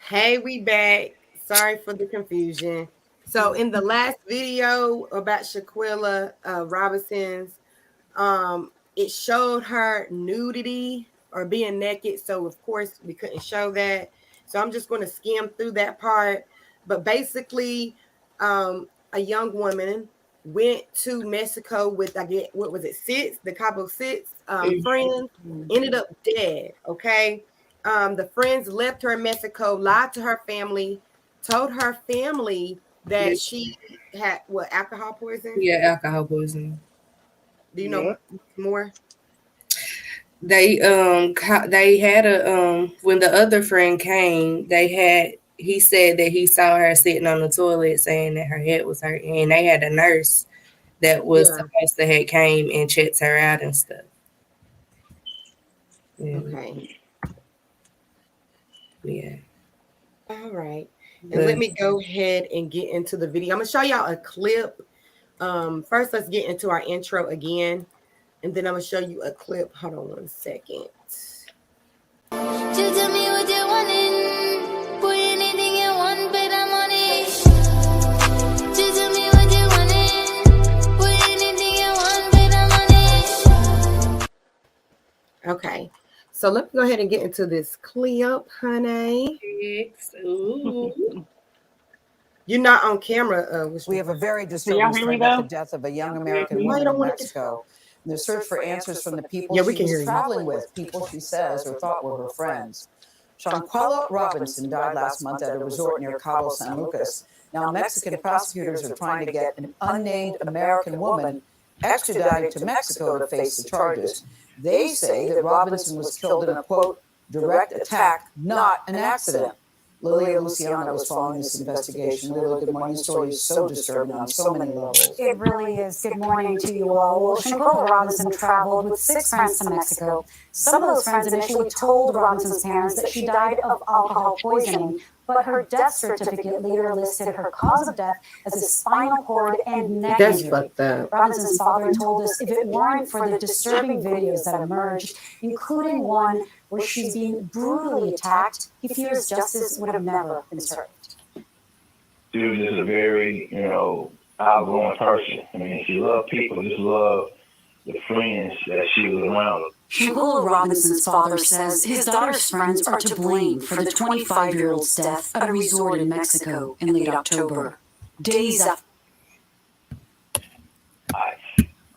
Hey, we back. Sorry for the confusion. So in the last video about Shaquilla Robinson's, it showed her nudity or being naked. So of course we couldn't show that. So I'm just going to skim through that part. But basically, a young woman went to Mexico with I get what was it, the Cabo Six friends, ended up dead. Okay. The friends left her in Mexico, lied to her family, told her family that she had what alcohol poison. Yeah, alcohol poisoning. Do you know more? They had a when the other friend came, he said that he saw her sitting on the toilet saying that her head was hurting, and they had a nurse that was Yeah. supposed to have came and checked her out and stuff. Yeah. Okay. Yeah. All right. And let me go ahead and get into the video. I'm gonna show y'all a clip. First, let's get into our intro again, and then I'm gonna show you a clip. Hold on one second. Just tell me what you wantin'. Put anything you want, but I'm on it. Just tell me what you wantin'. Put anything you want, but I'm on it. Okay. So let's go ahead and get into this clip, honey. Ooh. You're not on camera. We have a very disturbing story about the death of a young American woman in Mexico. In the search for answers from the people she was traveling with, people she says or thought were her friends. Shanquella Robinson died last month at a resort near Cabo San Lucas. Now, Mexican prosecutors are trying to get an unnamed American woman extradited to Mexico to face the charges. They say that Robinson was killed in a, quote, direct attack, not an accident. Lilia Luciano was following this investigation. Lilia, good morning. The story is so disturbing on so many levels. It really is. Good morning to you all. Well, Shanquella Robinson traveled with 6 friends to Mexico. Some of those friends initially told Robinson's parents that she died of alcohol poisoning, but her death certificate later listed her cause of death as a spinal cord and neck injury. Fucked up. Robinson's father told us if it weren't for the disturbing videos that emerged, including one where she's being brutally attacked, he fears justice would have never been served. She was just a very, outgoing person. I mean, she loved people, just loved the friends that she was around. Shanquella Robinson's father says his daughter's friends are to blame for the 25-year-old's death at a resort in Mexico in late October. Days after.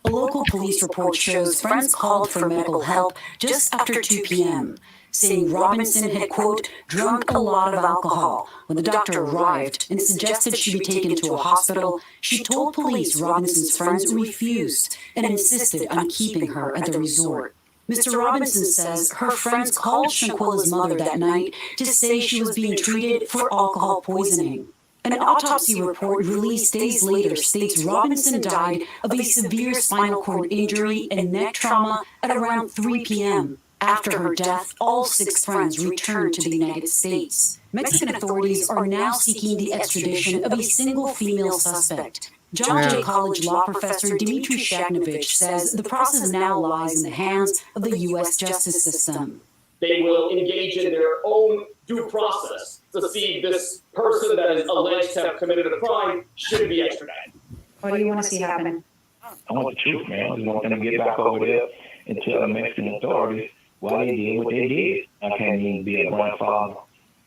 A local police report shows friends called for medical help just after 2 p.m., saying Robinson had, quote, drunk a lot of alcohol. When the doctor arrived and suggested she be taken to a hospital, she told police Robinson's friends refused and insisted on keeping her at the resort. Mr. Robinson says her friends called Shanquella's mother that night to say she was being treated for alcohol poisoning. An autopsy report released days later states Robinson died of a severe spinal cord injury and neck trauma at around 3 p.m. After her death, all 6 friends returned to the United States. Mexican authorities are now seeking the extradition of a single female suspect. John Jay College law professor Dmitry Shaknovich says the process now lies in the hands of the U.S. justice system. They will engage in their own due process to see if this person that is alleged to have committed a crime should be extradited. What do you want to see happen? I want the truth, man. I just want them to get back over there and tell the Mexican authorities why they did what they did. I can't even be a grandfather.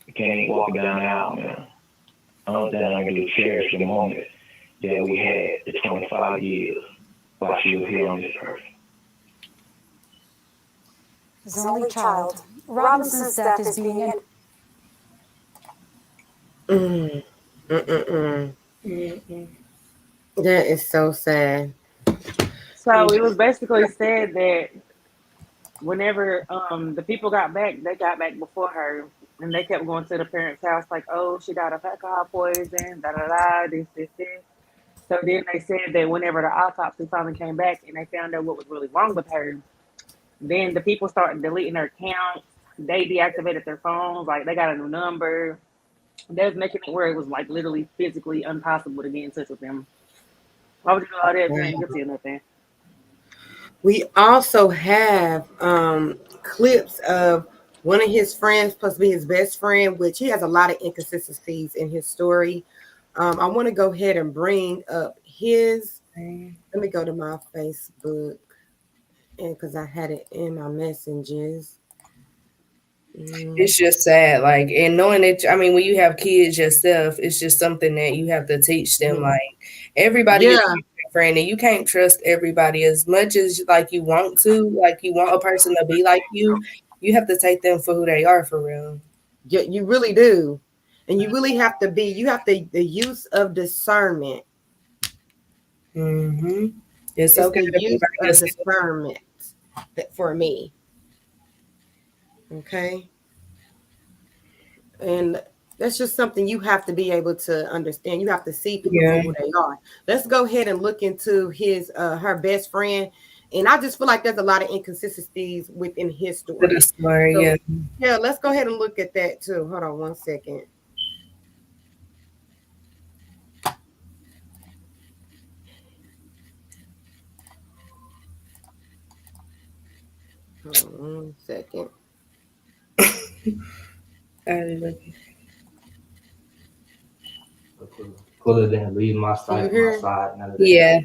I can't even walk down the aisle, man. I don't think I can cherish the moment that we had, the 25 years, while she was here on this earth. His only child. Robinson's death is being... That is so sad. So it was basically said that whenever the people got back, they got back before her, and they kept going to the parents' house like, oh, she died of alcohol poison, this. So then they said that whenever the autopsy finally came back and they found out what was really wrong with her, then the people started deleting her accounts. They deactivated their phones, like they got a new number. They was making it where it was like literally physically impossible to get in touch with them. Why would you do all that? You ain't guilty of nothing. We also have clips of One of his friends supposed to be his best friend, which he has a lot of inconsistencies in his story. I want to go ahead and bring up his. Let me go to my Facebook, and because I had it in my messages. It's just sad, like, and knowing that, I mean, when you have kids yourself, it's just something that you have to teach them. Like, everybody is your friend, and you can't trust everybody as much as like you want to. Like, you want a person to be like you have to take them for who they are for real. Yeah, you really do, and you really have to be. You have the use of discernment. Mm-hmm. It's okay. The use of discernment for me. Okay. And that's just something you have to be able to understand. You have to see people for who they are. Let's go ahead and look into his her best friend. And I just feel like there's a lot of inconsistencies within his story. Yeah, let's go ahead and look at that too. Hold on 1 second. Hold on 1 second. Quilla didn't leave my side. Yeah.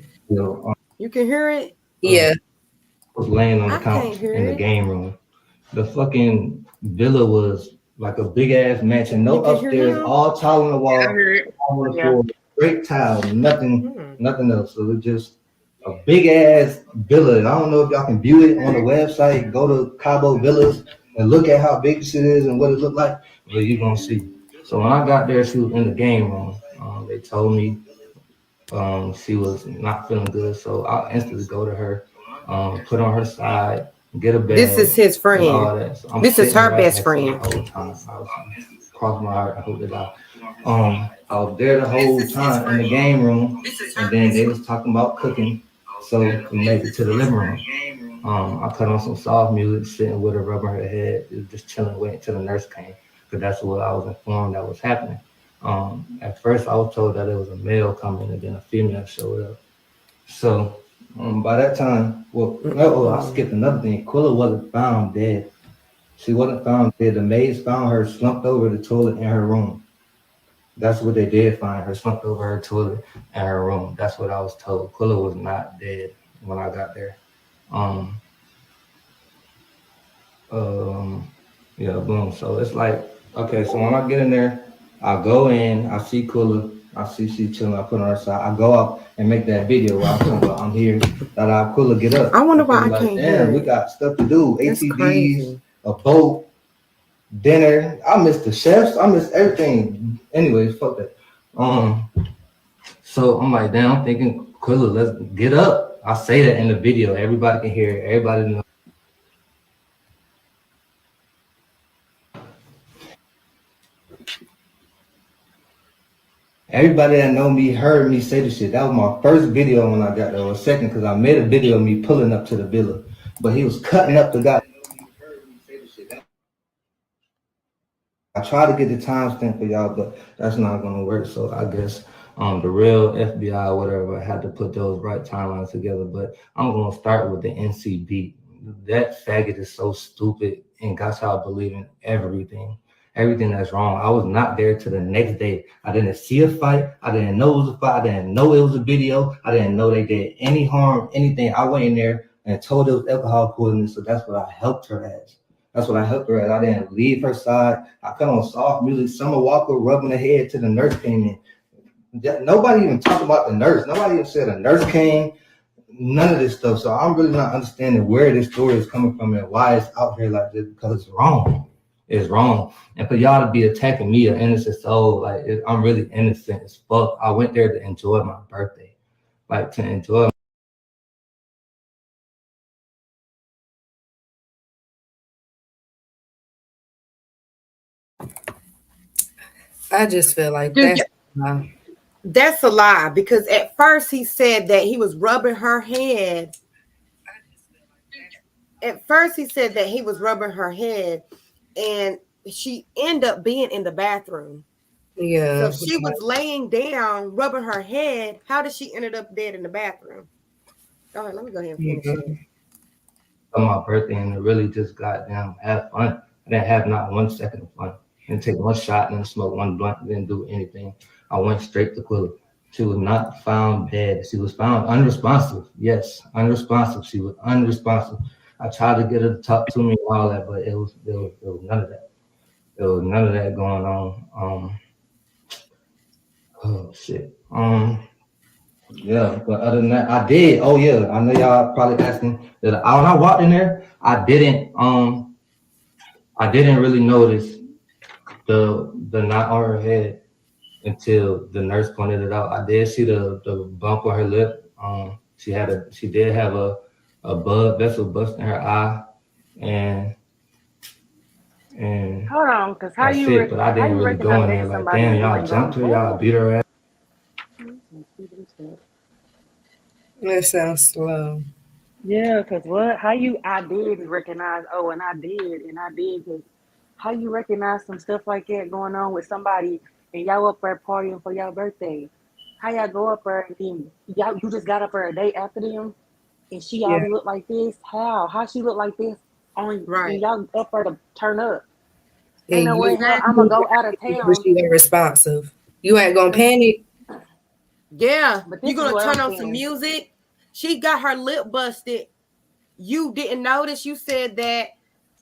You can hear it? Yeah. Was laying on the couch in the game room. The fucking villa was like a big ass mansion, no upstairs, all tile on the wall, all on the floor, great tile, nothing else. So it was just a big ass villa. And I don't know if y'all can view it on the website. Go to Cabo Villas and look at how big shit is and what it looked like. But you're gonna see. So when I got there, she was in the game room. They told me she was not feeling good, so I instantly go to her, put on her side, get a bed. This is his friend. So this is her best friend. The whole time. I was crossing my heart. I hope that I was there the whole time in the game room, and then they was talking about cooking, so we made it to the living room. I put on some soft music, sitting with her, rubbing her head, just chilling, waiting till the nurse came, because that's what I was informed that was happening. At first, I was told that it was a male coming, and then a female showed up. So by that time, I skipped another thing. Quilla wasn't found dead. She wasn't found dead. The maids found her slumped over the toilet in her room. That's what they did find her, slumped over her toilet in her room. That's what I was told. Quilla was not dead when I got there. Yeah, boom. So it's like, okay, so when I get in there, I go in, I see Quilla, I see she chilling, I put on her side, I go out and make that video where I'm talking about I'm here, that I Quilla get up. I wonder why I can't hear it. We got stuff to do, ATVs, a boat, dinner. I missed the chefs, I missed everything. Anyways, fuck that. So I'm like, damn, I'm thinking, Quilla, let's get up. I say that in the video, everybody can hear it, everybody knows. Everybody that know me heard me say the shit. That was my first video when I got there, or second, because I made a video of me pulling up to the villa, but he was cutting up the guy. I try to get the timestamp for y'all, but that's not gonna work. So I guess the real FBI or whatever had to put those right timelines together. But I'm gonna start with the NCB. That faggot is so stupid and got y'all believing everything that's wrong. I was not there till the next day. I didn't see a fight. I didn't know it was a fight. I didn't know it was a video. I didn't know they did any harm, anything. I went in there and told it was alcohol poisoning, so that's what I helped her as. I didn't leave her side. I put on soft music. Summer Walker rubbing her head till the nurse came in. Nobody even talked about the nurse. Nobody even said a nurse came. None of this stuff. So I'm really not understanding where this story is coming from and why it's out here like this, because it's wrong. It's wrong. And for y'all to be attacking me, an innocent soul, like I'm really innocent as fuck. I went there to enjoy my birthday, like to enjoy. I just feel like that's a lie, because at first he said that he was rubbing her head. At first he said that he was rubbing her head, and she ended up being in the bathroom. Yeah. So she was laying down, rubbing her head. How did she end up dead in the bathroom? Go ahead, let me go ahead and finish it. On my birthday, and it really just goddamn have fun. I didn't have not 1 second of fun. I didn't take one shot, didn't smoke one blunt, didn't do anything. I went straight to Quilla. She was not found dead. She was found unresponsive. Yes, unresponsive. She was unresponsive. I tried to get her to talk to me and all that, but it was none of that. There was none of that going on. Oh shit. Yeah, but other than that, I did. Oh yeah, I know y'all probably asking that. When I walked in there, I didn't really notice the knot on her head until the nurse pointed it out. I did see the bump on her lip. She did have a blood vessel bust in her eye, and hold on, because how that's you it. But I didn't really go in there like, damn, y'all jumped her, y'all beat her ass. That sounds slow. Yeah, because what? How you? I did recognize. Oh, and I did. Because how you recognize some stuff like that going on with somebody and y'all up there partying for your birthday? How y'all go up there and then you just got up there a day after them and she already looked like this? How she look like this? And y'all up there to turn up. Ain't no way hell I'm gonna go out of town. She ain't responsive. You ain't gonna panic. Yeah, But you gonna turn on some music. She got her lip busted. You didn't notice. You said that.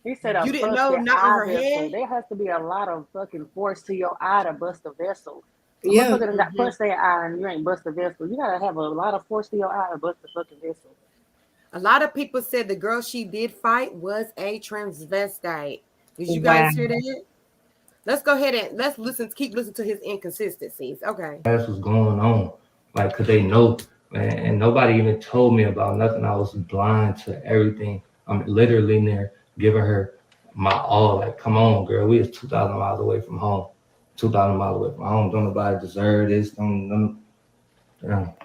He said you didn't know not on her head. There has to be a lot of fucking force to your eye to bust a vessel. Yeah. Motherfucker got bust their eye and you ain't bust a vessel. You gotta have a lot of force to your eye to bust a fucking vessel. A lot of people said the girl she did fight was a transvestite. Did you guys hear that? Let's go ahead and keep listening to his inconsistencies. Okay. That's what's going on. Like, cause they know, man, and nobody even told me about nothing. I was blind to everything. I'm literally in there giving her my all. Like, come on, girl, we was 2,000 miles away from home. 2,000 miles away from home. Don't nobody deserve this. Don't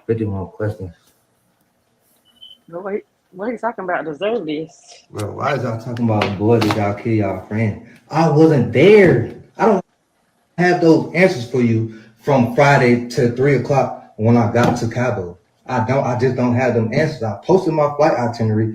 51 questions. Wait, what are you talking about? Deserve this? Bro, why is y'all talking about boy did y'all kill y'all friend? I wasn't there. I don't have those answers for you from Friday to 3 o'clock when I got to Cabo. I just don't have them answers. I posted my flight itinerary.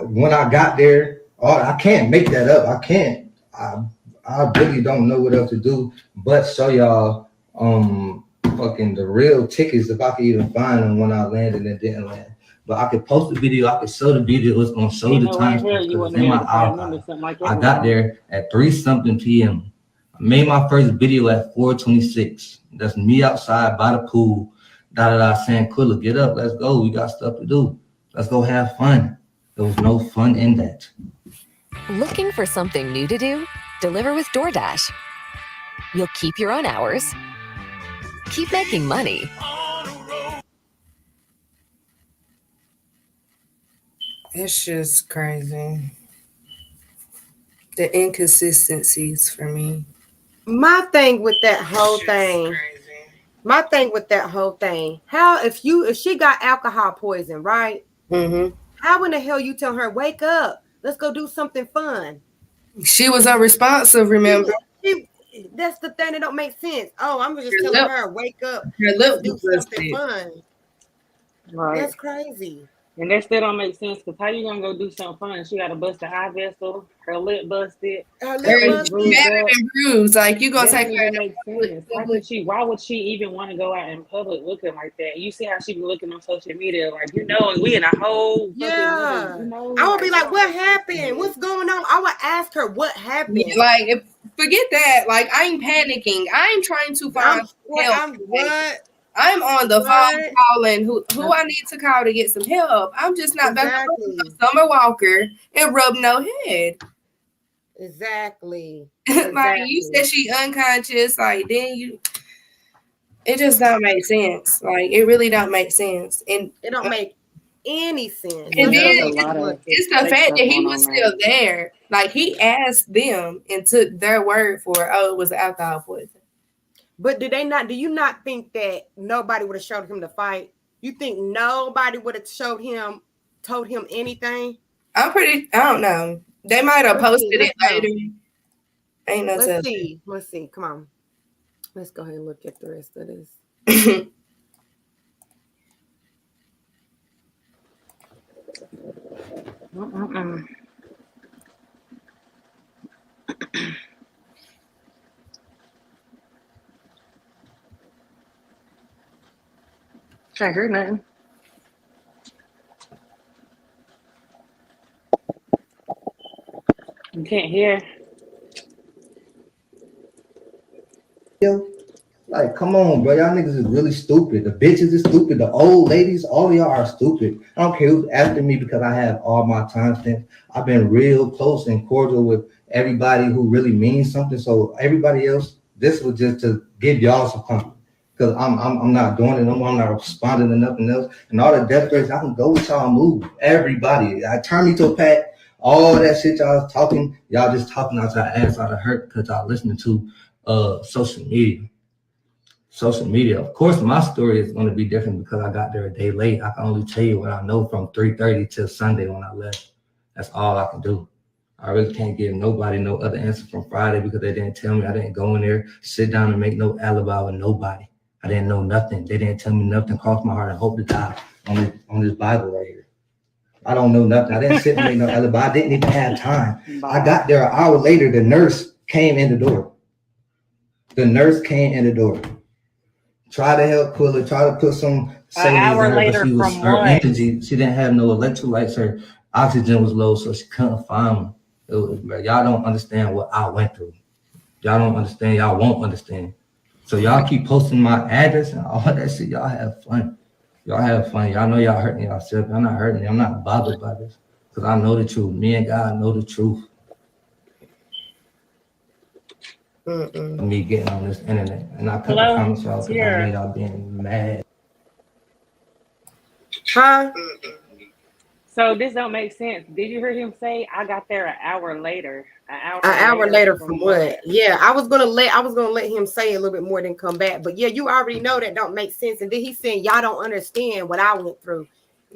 When I got there, I can't make that up. I can't. I really don't know what else to do but show y'all fucking the real tickets if I could even find them when I landed and didn't land. But I could post the video. I could show the video. It's gonna show the time because in my archive. I got there at 3-something p.m. I made my first video at 4:26. That's me outside by the pool. Saying, Quilla, get up, let's go. We got stuff to do. Let's go have fun. There was no fun in that. Looking for something new to do? Deliver with DoorDash. You'll keep your own hours. Keep making money. It's just crazy. The inconsistencies for me. My thing with that whole thing. How if she got alcohol poison, right? Mm-hmm. How in the hell you tell her wake up? Let's go do something fun. She was unresponsive. Remember? That's the thing that don't make sense. Oh, I'm just telling her wake up. Her lip do something fun. Right. That's crazy. And that still don't make sense because how you gonna go do something fun? She got to bust an eye vessel, her lip busted, her battered and bruised. Like you gonna take her? Make sense. Why would she even want to go out in public looking like that? You see how she be looking on social media, like we in a whole I would be like, what happened? What's going on? I would ask her what happened. Like, forget that. Like, I ain't panicking. I ain't trying to find help. I'm on the phone calling who I need to call to get some help. I'm just not back to Summer Walker and rub no head. Exactly. Like you said, she unconscious. Like then it just don't make sense. Like it really don't make sense, and it don't make any sense. And then it's the fact that he was still there. Like he asked them and took their word for it was alcohol poison. But do you not think that nobody would have showed him the fight? You think nobody would have told him anything? I don't know. They might have posted it later. Ain't no Let's see. Come on. Let's go ahead and look at the rest of this. Can't hear nothing. You can't hear. Yo, like, come on, bro. Y'all niggas is really stupid. The bitches is stupid. The old ladies, all of y'all are stupid. I don't care who's after me because I have all my timestamps. I've been real close and cordial with everybody who really means something. So everybody else, this was just to give y'all some comfort. Because I'm not doing it no more. I'm not responding to nothing else. And all the death threats, I can go with y'all move. Everybody. I turn me to a pack. All that shit y'all was talking, y'all just talking out your ass out of hurt because y'all listening to social media. Social media. Of course, my story is going to be different because I got there a day late. I can only tell you what I know from 3:30 till Sunday when I left. That's all I can do. I really can't give nobody no other answer from Friday because they didn't tell me. I didn't go in there, sit down and make no alibi with nobody. I didn't know nothing. They didn't tell me nothing. Cross my heart and hope to die on this Bible right here. I don't know nothing. I didn't sit and make no alibi. I didn't even have time. I got there an hour later. The nurse came in the door. The nurse came in the door. Try to help Quilla. Try to put some savings in her, but she was her energy. She didn't have no electrolytes. Her oxygen was low, so she couldn't find them. Y'all don't understand what I went through. Y'all don't understand. Y'all won't understand. So y'all keep posting my address and all that shit. Y'all have fun. Y'all have fun. Y'all know y'all hurting yourself. I'm not hurting you. I'm not bothered by this because I know the truth. Me and God know the truth. Me getting on this internet. And I couldn't promise y'all because I know y'all being mad. Huh? So this don't make sense. Did you hear him say I got there an hour later? An hour later from what? Yeah, I was gonna let him say a little bit more than come back. But yeah, you already know that don't make sense. And then he's saying y'all don't understand what I went through.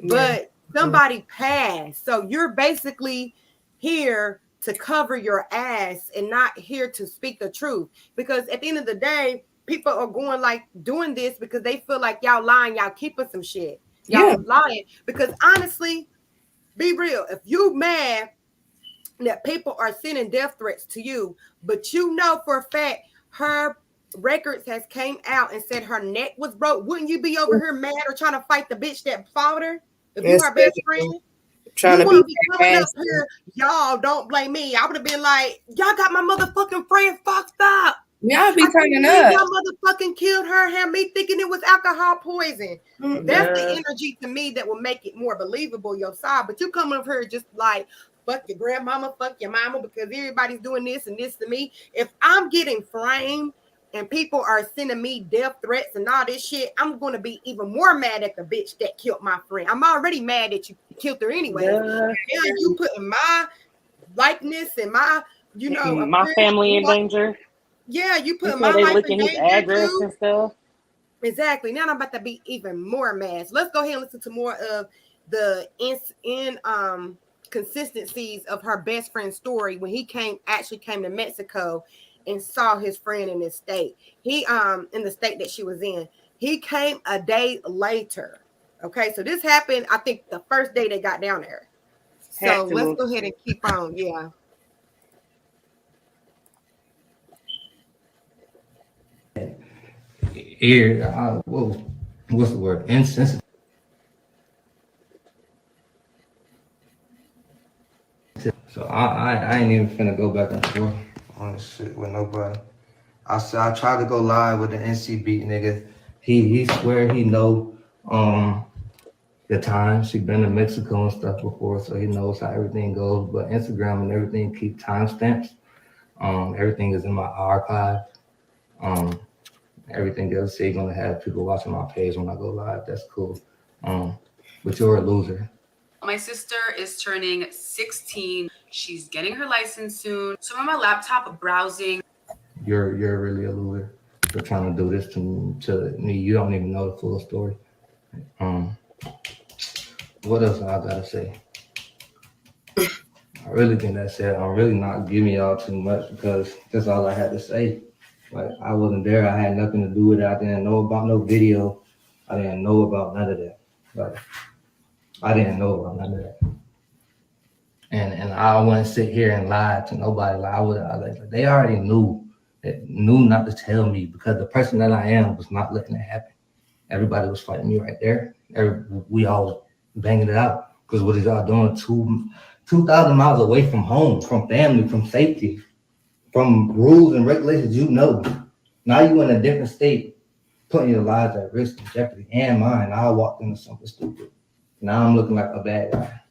But somebody passed. So you're basically here to cover your ass and not here to speak the truth. Because at the end of the day, people are going like doing this because they feel like y'all lying, y'all keeping some shit. Y'all lying. Because honestly, be real. If you mad that people are sending death threats to you, but you know for a fact her records has came out and said her neck was broke, wouldn't you be over here mad or trying to fight the bitch that fought her? If you her best friend, trying to be coming up here, y'all don't blame me. I would have been like, y'all got my motherfucking friend fucked up. Y'all be turning up. Y'all motherfucking killed her, had me thinking it was alcohol poison. That's the energy to me that will make it more believable your side. But you come over here just like, fuck your grandmama, fuck your mama, because everybody's doing this and this to me. If I'm getting framed and people are sending me death threats and all this shit, I'm going to be even more mad at the bitch that killed my friend. I'm already mad that you killed her anyway. Yeah, you putting my likeness and my, you know, my family in danger. Yeah, you put my life in danger. His address and stuff. Exactly. Now I'm about to be even more mad. So let's go ahead and listen to more of the consistencies of her best friend's story when he came to Mexico and saw his friend in this state. He in the state that she was in. He came a day later. Okay, so this happened, I think, the first day they got down there. So let's go ahead and keep on. Yeah. What's the word? Insensitive. So I ain't even finna go back and forth on this shit with nobody. I tried to go live with the NCB nigga. He swear he know the time. She been to Mexico and stuff before, so he knows how everything goes. But Instagram and everything keep timestamps. Everything is in my archive. Everything else, so you're gonna have people watching my page when I go live. That's cool. But you're a loser. My sister is turning 16. She's getting her license soon. So I'm on my laptop browsing. You're really a loser for trying to do this to me. You don't even know the full story. What else I gotta say? I really think that's it. I'm really not giving y'all too much because that's all I had to say. Like, I wasn't there. I had nothing to do with it. I didn't know about no video. I didn't know about none of that. Like, I didn't know about none of that. And I wouldn't sit here and lie to nobody. They already knew not to tell me, because the person that I am was not letting it happen. Everybody was fighting me right there. We all banging it out, because what is y'all doing 2,000 miles away from home, from family, from safety, from rules and regulations? Now you in a different state, putting your lives at risk and jeopardy, and mine. I walked into something stupid. Now I'm looking like a bad guy.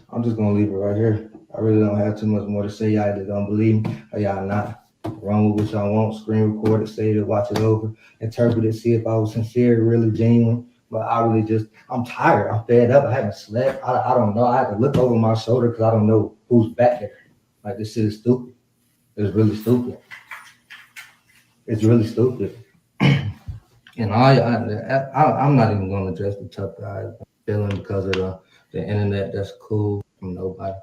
I'm just gonna leave it right here. I really don't have too much more to say. Y'all either don't believe me or y'all not. Run with what y'all want, screen record it, save it, watch it over, interpret it, see if I was sincere, really genuine. But I'm tired. I'm fed up. I haven't slept. I don't know. I had to look over my shoulder because I don't know who's back there. Like, this shit is stupid. It's really stupid. It's really stupid. And I'm not even going to address the tough guys feeling because of the internet. That's cool from nobody.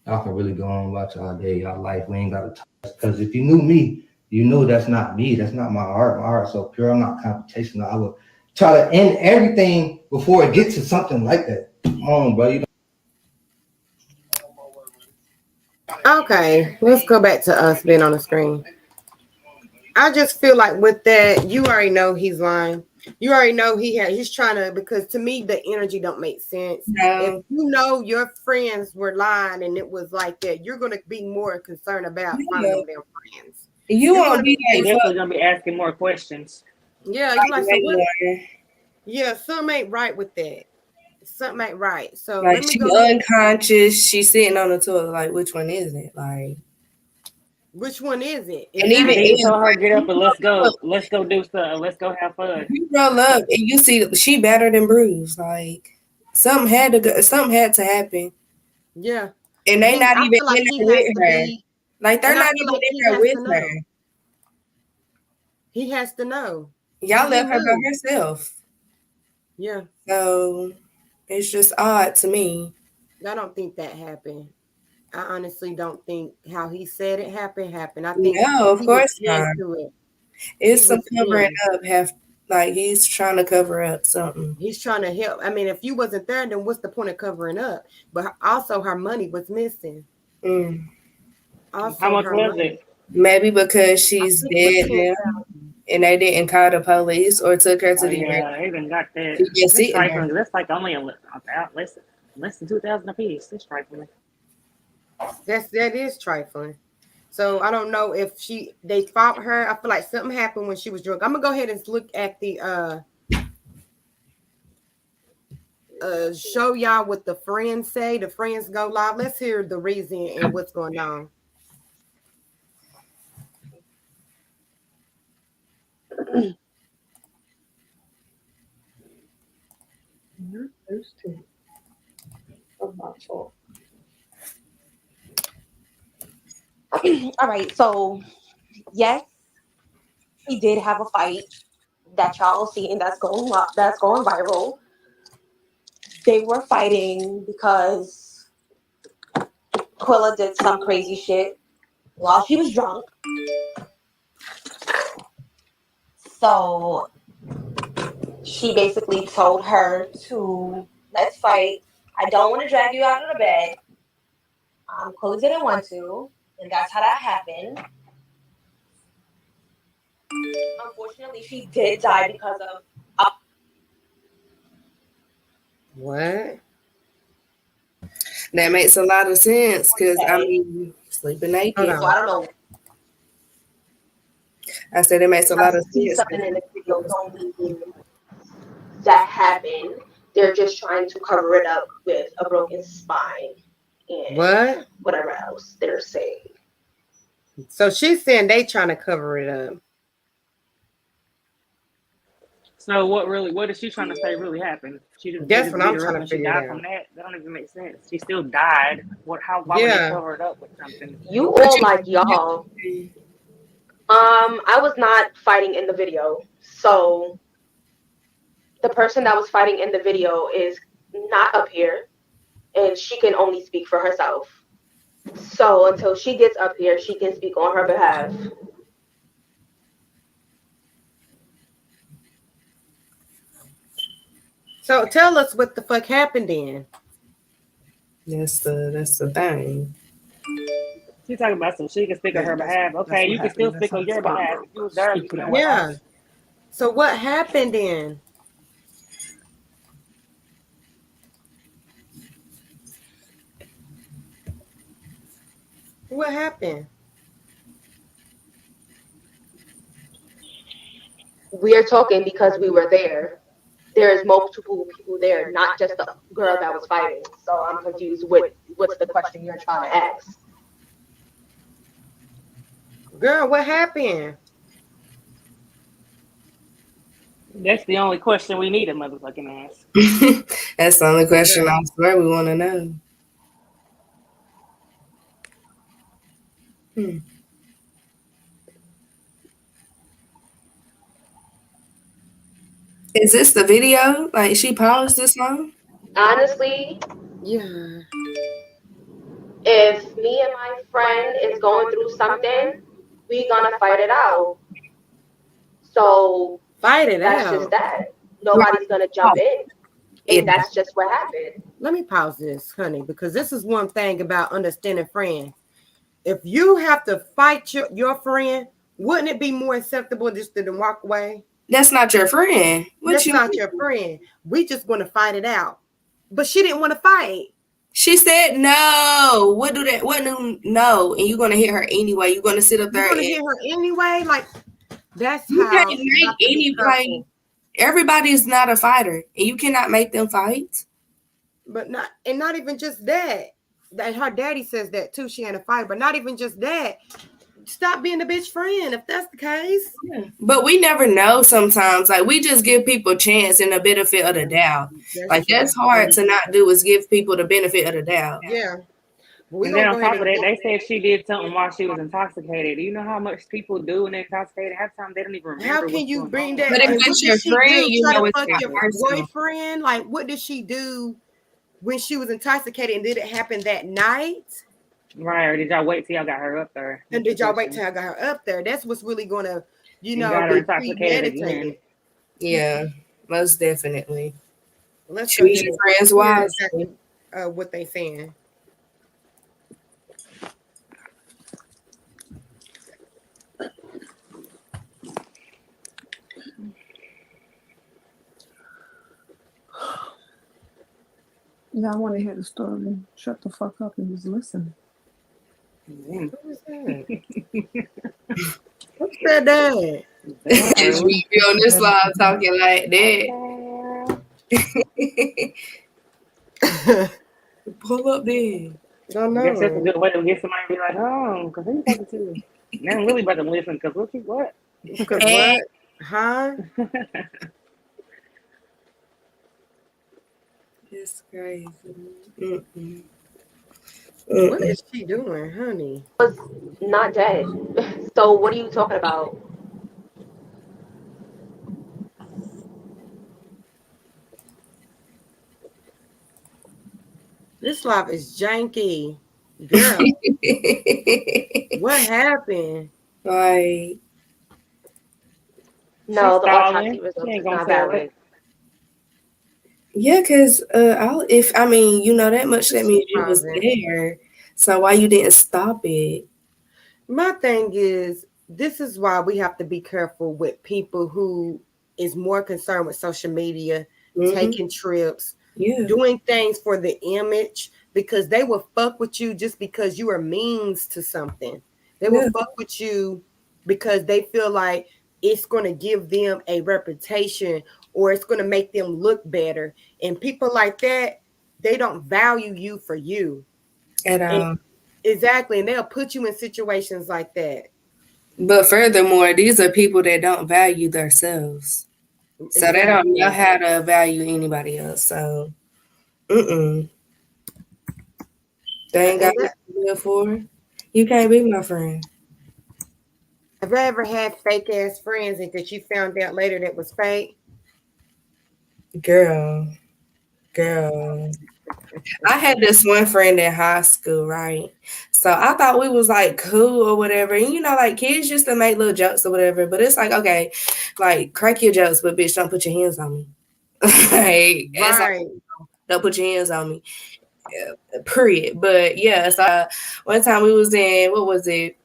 Y'all can really go on about y'all day, y'all life. We ain't got to talk. Because if you knew me, you know that's not me. That's not my art. My art's so pure. I'm not computational. I would try to end everything before it gets to something like that. Come on, bro. Okay, let's go back to us being on the screen. I just feel like with that, you already know he's lying. You already know he's trying to, because to me the energy don't make sense. No. If you know your friends were lying and it was like that, you're gonna be more concerned about finding them damn friends. You won't be like, definitely gonna be asking more questions. Yeah, you're like, so what? Yeah, something ain't right with that. Something ain't right. So like, let me she go unconscious. She's sitting on the toilet. Like, which one is it? Like, which one is it? And even he told her, get up and let's go do something. Let's go have fun. You roll up and you see she battered and bruised. Like, something had to happen. Yeah. And they not even in there with her. Like, they're not even in there with her. He has to know. Y'all left her by herself. Yeah. So it's just odd to me. I don't think that happened. I honestly don't think how he said it happened. I think no, of course not. It's some covering up. He's trying to cover up something. He's trying to help. I mean, if you wasn't there, then what's the point of covering up? But also, her money was missing. Also, how much was it? Maybe because she's dead now, and they didn't call the police or took her to the. Yeah, they even got that. That's like only less than 2,000 a piece. That's trifling. That is trifling. So I don't know if they fought her. I feel like something happened when she was drunk. I'm gonna go ahead and look at the show y'all what the friends say. The friends go live. Let's hear the reason and what's going on. Those two. All right, so yes, he did have a fight that y'all see, and that's going viral. They were fighting because Quilla did some crazy shit while she was drunk. So she basically told her to let's fight. I don't want to drag you out of the bed. Quilla didn't want to, and that's how that happened. Unfortunately, she did die because of what? That makes a lot of sense because I mean, sleeping naked. So I don't know. I said it makes a lot of sense. Something in the video don't mean that happened. They're just trying to cover it up with a broken spine and whatever else they're saying. So she's saying they trying to cover it up. So what is she trying to say really happened? That's what I'm trying to figure out. From that don't even make sense. She still died. Why would they cover it up with something? You all like y'all. I was not fighting in the video, so the person that was fighting in the video is not up here, and she can only speak for herself. So until she gets up here, she can speak on her behalf. So tell us what the fuck happened then. That's the thing. She's talking about so she can speak on her behalf. Okay, you can still speak on your behalf. If you was there, you know what Yeah. happened. So what happened then? What happened? We are talking because we were there. There's multiple people there, not just the girl that was fighting. So I'm confused. What's the question you're trying to ask? Girl, what happened? That's the only question we need a motherfucking ask. That's the only question I swear we want to know. Is this the video? Like she paused this one? Honestly, yeah. If me and my friend is going through something, we gonna fight it out. So fight it that's out. Just that. Nobody's gonna jump in. And that's just what happened. Let me pause this, honey, because this is one thing about understanding friends. If you have to fight your friend, wouldn't it be more acceptable just to walk away? That's not your friend. That's not your friend. We just want to fight it out. But she didn't want to fight. She said no. What do that? What do no? And you're gonna hit her anyway. You're gonna sit up there. You're gonna hit her anyway. Like that's you how. Can't make anybody. Everybody's not a fighter, and you cannot make them fight. But not even just that. That her daddy says that too. She ain't a fighter, but not even just that. Stop being the bitch friend if that's the case. Yeah. But we never know sometimes. Like we just give people a chance and the benefit of the doubt. That's hard to not do is give people the benefit of the doubt. Yeah. And then on top of that, they said she did something while she was intoxicated. Do you know how much people do when they're intoxicated? Half the time they don't even remember. How can you bring that? But if it's your friend, you know it's your boyfriend. Like, what did she do when she was intoxicated? And did it happen that night? Right, or did y'all wait till y'all got her up there? And did y'all wait till I got her up there? That's what's really gonna, be intoxicated. Yeah, most definitely. Let's choose your friends wisely. Exactly, what they saying. Y'all want to hear the story? Shut the fuck up and just listen. Who was that? Who said that? Just be on this line talking like that. Pull up there. Don't know. Guess that's a good way to get somebody to be like, oh, because who you talking to? Now I'm really about to listen because what? Because what? Huh? It's crazy. What is she doing, honey? Was not dead. So what are you talking about? This life is janky, girl. What happened? Like, no, the autopsy results is not valid. Yeah, because if I mean, you know that much, that means you was there. So why you didn't stop it? My thing is, this is why we have to be careful with people who is more concerned with social media, taking trips, doing things for the image, because they will fuck with you just because you are means to something. They will fuck with you because they feel like it's going to give them a reputation or it's going to make them look better. And people like that, they don't value you for you. At all. Exactly. And they'll put you in situations like that. But furthermore, these are people that don't value themselves. So they don't know how to value anybody else. So, they ain't got what to live for. You can't be my friend. Have you ever had fake ass friends that you found out later that was fake? Girl. I had this one friend in high school, right? So I thought we was like cool or whatever. And you know, like kids used to make little jokes or whatever. But it's like, okay, like crack your jokes, but bitch, don't put your hands on me. Like, right. Don't put your hands on me. period. But yeah, so one time we was in, what was it?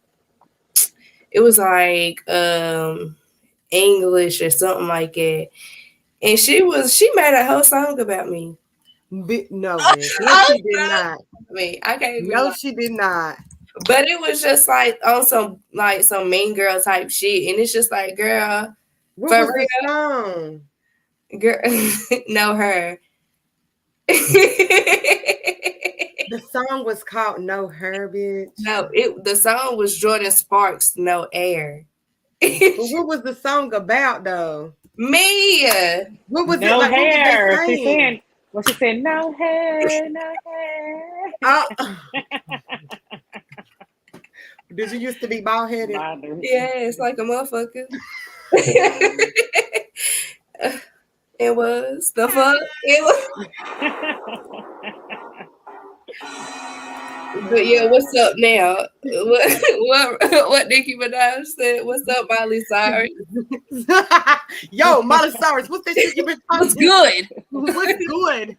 It was like English or something like that. And she made a whole song about me. No, she did not. I mean, I can't even No, she did not. But it was just like on some mean girl type shit. And it's just like, girl, what for was real? The song? Girl, know her. The song was called "Know Her," bitch. No, the song was Jordan Sparks, "No Air." But what was the song about though? Me. What was no it like? hair. What was they saying? She said, no hair, no hair. Oh. Did you used to be bald headed? Yeah, it's like a motherfucker. It was the fuck. It was. But yeah, what's up now? What Nicki Minaj said? What's up, Miley Cyrus? Yo, Miley Cyrus, what's that shit you been talking? What's good? What's good?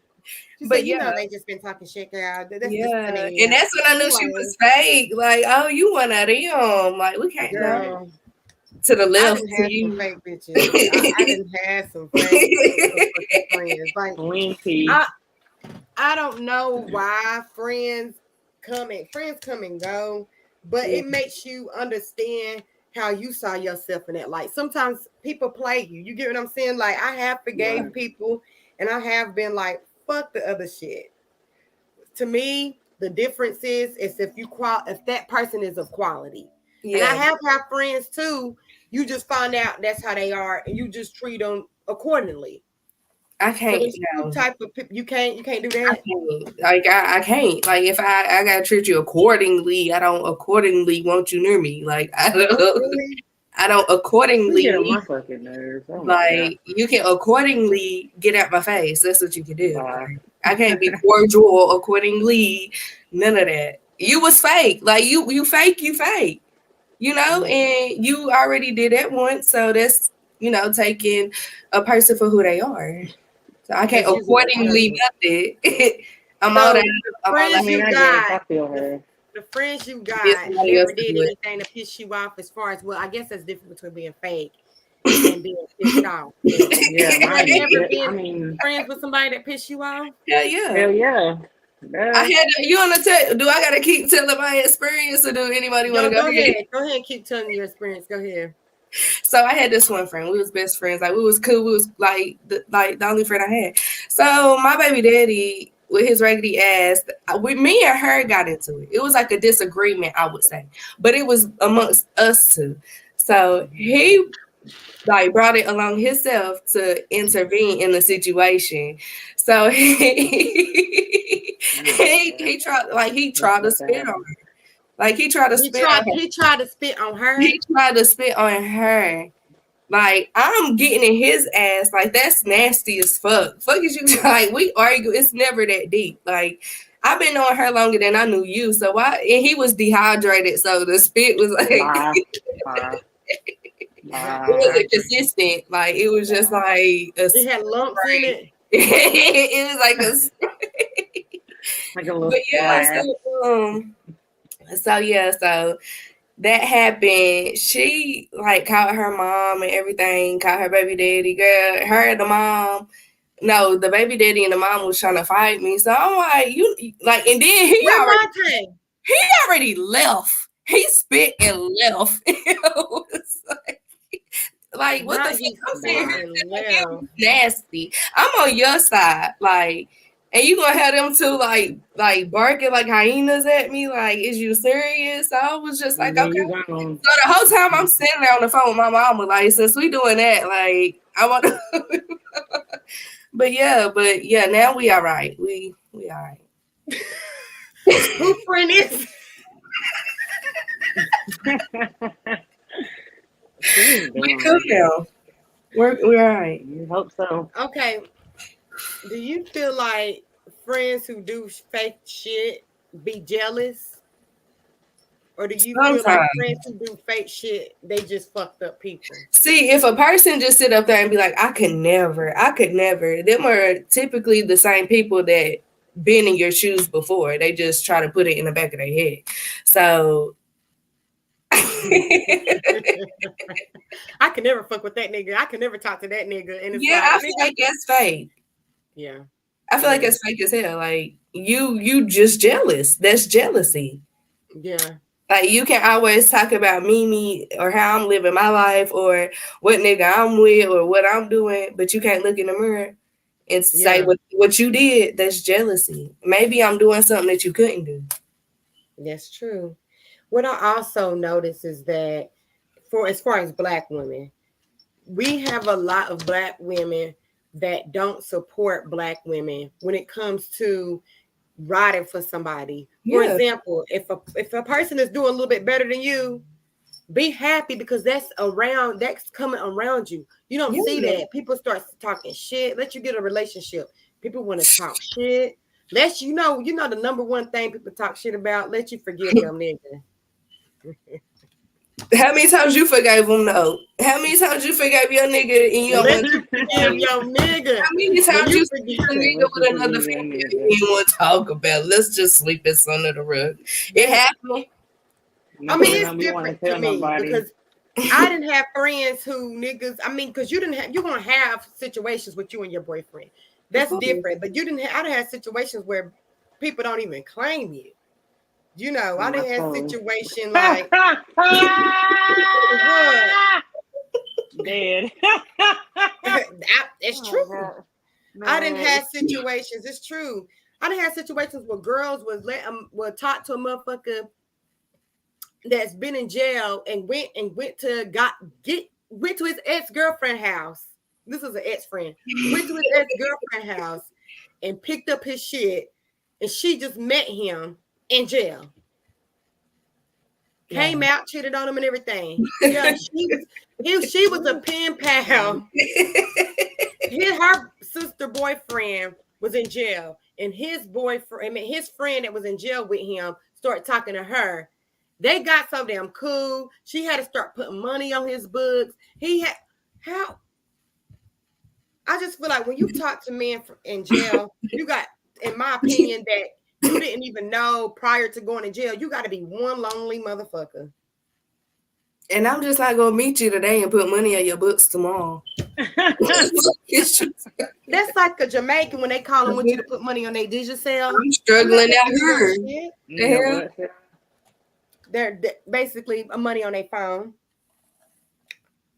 She But said, you yeah. know, they just been talking shit, girl. That's Yeah, just and that's when I knew she was fake. Like, oh, you one of them. Like, we can't go to the left. I didn't have some fake bitches. I didn't have some fake friends. Like, I don't know why friends come and go, but it makes you understand how you saw yourself in that light. Sometimes people play you. You get what I'm saying? Like, I have forgave people, and I have been like, fuck the other shit. To me, the difference is if that person is of quality. Yeah. And I have had friends too. You just find out that's how they are, and you just treat them accordingly. I can't. So type of you can't do that. I can't. Like, if I gotta treat you accordingly, I don't accordingly want you near me. Like, I don't accordingly. You get on my fucking nerves. Oh like, you can accordingly get out my face. That's what you can do. Like, I can't be cordial accordingly. None of that. You was fake. Like, you fake. You know, and you already did that once. So that's, taking a person for who they are. So I can't accordingly nothing. I'm all that. The friends you got never did anything to piss you off as far as, well, I guess that's different between being fake and being pissed off. Yeah, have you ever been friends with somebody that pissed you off? Yeah. Hell yeah. I had you on the tape. Do I gotta keep telling my experience, or do anybody want to go ahead? Go ahead and keep telling your experience. Go ahead. So I had this one friend. We was best friends. Like, we was cool. We was like the only friend I had. So my baby daddy, with his raggedy ass, me and her got into it. It was like a disagreement, I would say, but it was amongst us two. So he brought it along himself to intervene in the situation. So he tried to spit on her. Like, he tried to spit on her. He tried to spit on her. He tried to spit on her. Like, I'm getting in his ass. Like, that's nasty as fuck. Fuck is you? Like, we argue. It's never that deep. Like, I've been knowing her longer than I knew you. So why? And he was dehydrated. So the spit was like, it wasn't consistent. Like, it was just like it had lumps in it. It was like a little. But yeah, so that happened. She called her mom and everything, called her baby daddy. Girl, her and the mom. No, the baby daddy and the mom was trying to fight me. So I'm like, and then he already left. He spit and left. It was like what the fuck? I'm saying nasty. I'm on your side, and you gonna have them two barking like hyenas at me? Like, is you serious? So I was just like, okay. So the whole time I'm sitting there on the phone with my mama, like, since we doing that, I want to. but yeah, now we all right. We all right. Who friend is? We cool now. We're all right. I hope so. Okay. Do you feel like friends who do fake shit be jealous? Or do you feel like friends who do fake shit, they just fucked up people? See, if a person just sit up there and be like, I could never. Them are typically the same people that been in your shoes before. They just try to put it in the back of their head. So I can never fuck with that nigga. I can never talk to that nigga. And it's I feel like that's fake. Yeah. I feel like it's fake as hell. Like you just jealous. That's jealousy. Yeah. Like you can always talk about me, or how I'm living my life, or what nigga I'm with, or what I'm doing, but you can't look in the mirror and say what you did. That's jealousy. Maybe I'm doing something that you couldn't do. That's true. What I also notice is that as far as Black women, we have a lot of Black women that don't support Black women when it comes to riding for somebody. For example, if a person is doing a little bit better than you, be happy because that's coming around you. You don't see that. People start talking shit. Let you get a relationship. People want to talk shit. Let you know the number one thing people talk shit about. Let you forgive your nigga. How many times you forgave him though? How many times you forgave your nigga and you don't want to forgive your nigga? How many times you forgive your nigga with another female you didn't want to talk about? Let's just sweep this under the rug. It happened. I mean, it's different to me because I didn't have friends who niggas. I mean, because you're gonna have situations with you and your boyfriend. That's different. But I didn't have situations where people don't even claim you. You know, I didn't have situation like dead. It's true. I didn't have situations. It's true. I didn't have situations where girls were talk to a motherfucker that's been in jail and went to his ex-girlfriend house. This is an ex-friend. Went to his ex-girlfriend house and picked up his shit, and she just met him in jail. Came out, cheated on him and everything. Yeah, she was a pen pal. Her sister boyfriend was in jail, and his friend that was in jail with him started talking to her. They got so damn cool. She had to start putting money on his books. I just feel like when you talk to men in jail, you got, in my opinion, that you didn't even know prior to going to jail, you got to be one lonely motherfucker. And I'm just not going to meet you today and put money on your books tomorrow. That's like a Jamaican when they call them want you to put money on their Digicel. I'm struggling out here. They're basically money on their phone.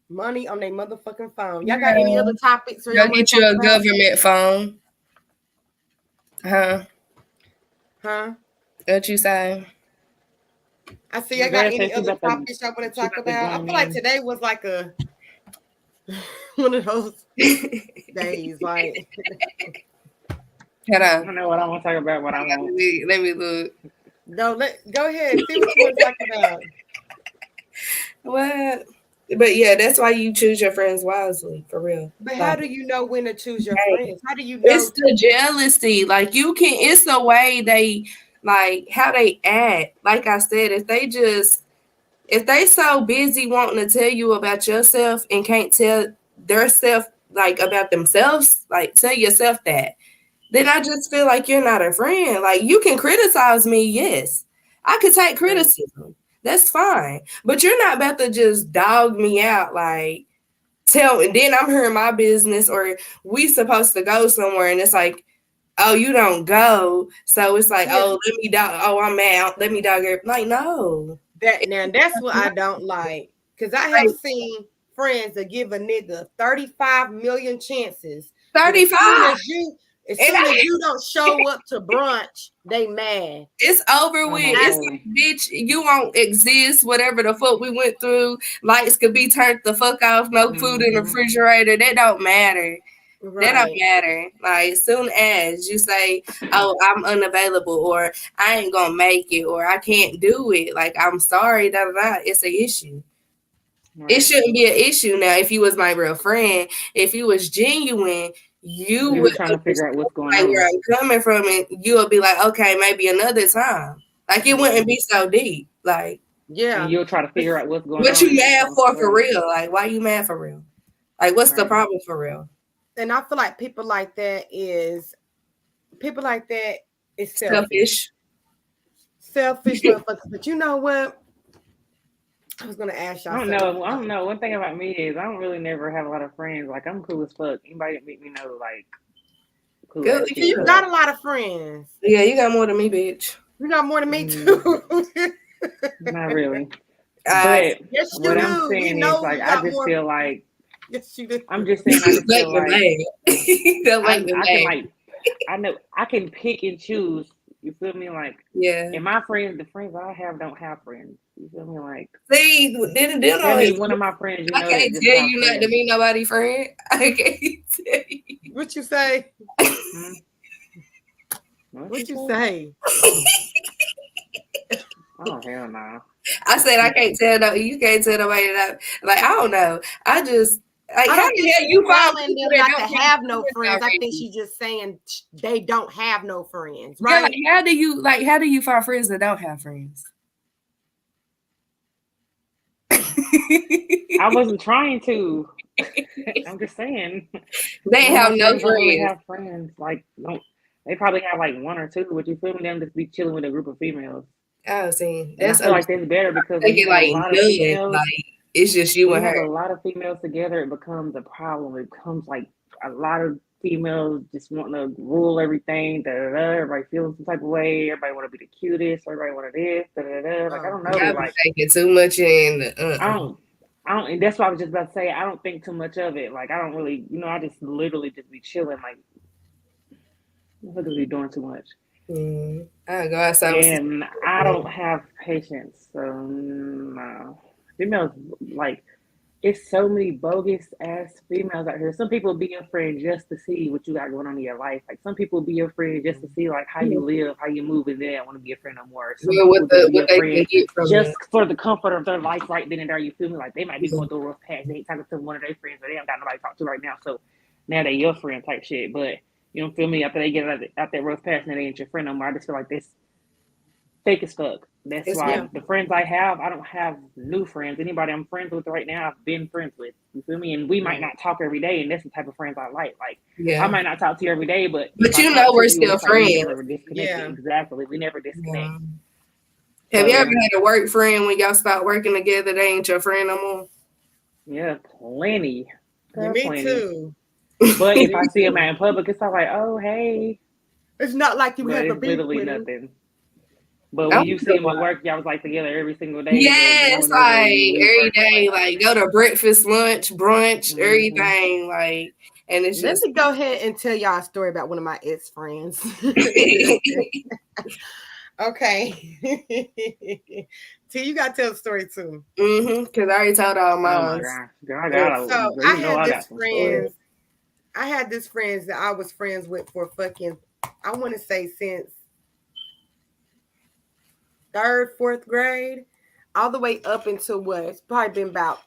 Money on their motherfucking phone. Y'all got any other topics? Go get you a government phone. Huh? What you say? I see. I got any other topics y'all want to talk about? I feel like today was like one of those days. Like, hold on. I don't know what I want to talk about. What I want. Let me look. No, go ahead. See what you want to talk about. What? But yeah, that's why you choose your friends wisely, for real. But how do you know when to choose your friends? How do you know? It's the jealousy. Like it's the way they, like how they act. Like I said, if they so busy wanting to tell you about yourself and can't tell their self like about themselves, like tell yourself that, then I just feel like you're not a friend. Like you can criticize me, yes. I could take criticism. That's fine. But you're not about to just dog me out, like and then I'm hearing my business, or we supposed to go somewhere and it's like, oh, you don't go. So it's like, oh, let me dog. Oh, I'm out. Let me dog her. Like, no. That's what I don't like. Because I have seen friends that give a nigga 35 million chances. 35. As soon as you don't show up to brunch, they mad. It's over with. It's like, bitch, you won't exist. Whatever the fuck we went through, lights could be turned the fuck off. No food in the refrigerator. That don't matter. Right. That don't matter. Like, as soon as you say, oh, I'm unavailable, or I ain't gonna make it, or I can't do it, like, I'm sorry, it's an issue. Right. It shouldn't be an issue. Now, if you was my real friend, if you was genuine, you would trying to figure out what's going on, where I'm coming from, and you'll be like, okay, maybe another time. Like, it wouldn't be so deep. Like, yeah, and you'll try to figure out what's going on. What you mad for real? Like, why you mad for real? Like, what's the problem for real? And I feel like people like that It's selfish. Selfish motherfuckers. But you know what? I was gonna ask y'all. I don't know. One thing about me is I don't really never have a lot of friends. Like I'm cool as fuck. Anybody that meet me know like cool. You got a lot of friends. Yeah, you got more than me, bitch. You got more than me too. Not really. But yes, what I'm saying is like I just feel like yes, you do. I'm just saying I just feel like I know I can pick and choose. You feel me? Like, yeah. And my friends, the friends I have, don't have friends. You feel me? Like, see, tell me one of my friends. I can't tell you not to be nobody friend. I can't tell you. What you say? What you say? Oh hell no! I said I can't tell no. You can't tell nobody that. Like I don't know. I just. Like, I don't think you telling them not to have no friends. I think she's just saying they don't have no friends, right? Yeah, how do you find friends that don't have friends? I wasn't trying to. I'm just saying they have no friends. Really have friends. Like they probably have like one or two. Would you feel me? Them just be chilling with a group of females. Oh, see, I feel like that's better because they get like millions. Like it's just you and her. A lot of females together, it becomes a problem. It becomes like a lot of females just wanting to rule everything. Everybody feeling some type of way. Everybody want to be the cutest. Everybody want to this. Like I don't know. Like taking too much in. I don't. And that's what I was just about to say. I don't think too much of it. Like I don't really. I just literally just be chilling. Like I don't be doing too much. I go outside. And I don't have patience. So no. Females, like, it's so many bogus ass females out here. Some people be your friend just to see what you got going on in your life. Like, some people be your friend just to see, like, how you live, how you move, and they don't want to be your friend no more. Some what they get from just for the comfort of their life right then and there. You feel me? Like, they might be going through a rough patch. They ain't talking to one of their friends, but they don't got nobody to talk to right now. So now they your friend type shit. But you don't feel me? After they get out that rough patch, and they ain't your friend no more. I just feel like this fake as fuck. That's why the friends I have, I don't have new friends. Anybody I'm friends with right now, I've been friends with. You feel me? And we might not talk every day, and that's the type of friends I like. Like, I might not talk to you every day, but you know we're still friends. Exactly. We never disconnect. Have you ever had a work friend when y'all start working together, they ain't your friend no more? Yeah, plenty. Me too. But if I see them out in public, it's not like, oh, hey. It's not like you have a beef literally with nothing. But when you see them at work, y'all was like together every single day. Yes, like every day, like go to breakfast, lunch, brunch, everything. Like, and it's just. Let me go ahead and tell y'all a story about one of my ex friends. Okay. T, you gotta tell the story too. Because I already told all mine. So I had this friends that I was friends with for fucking, I want to say since 3rd, 4th grade, all the way up into what? It's probably been about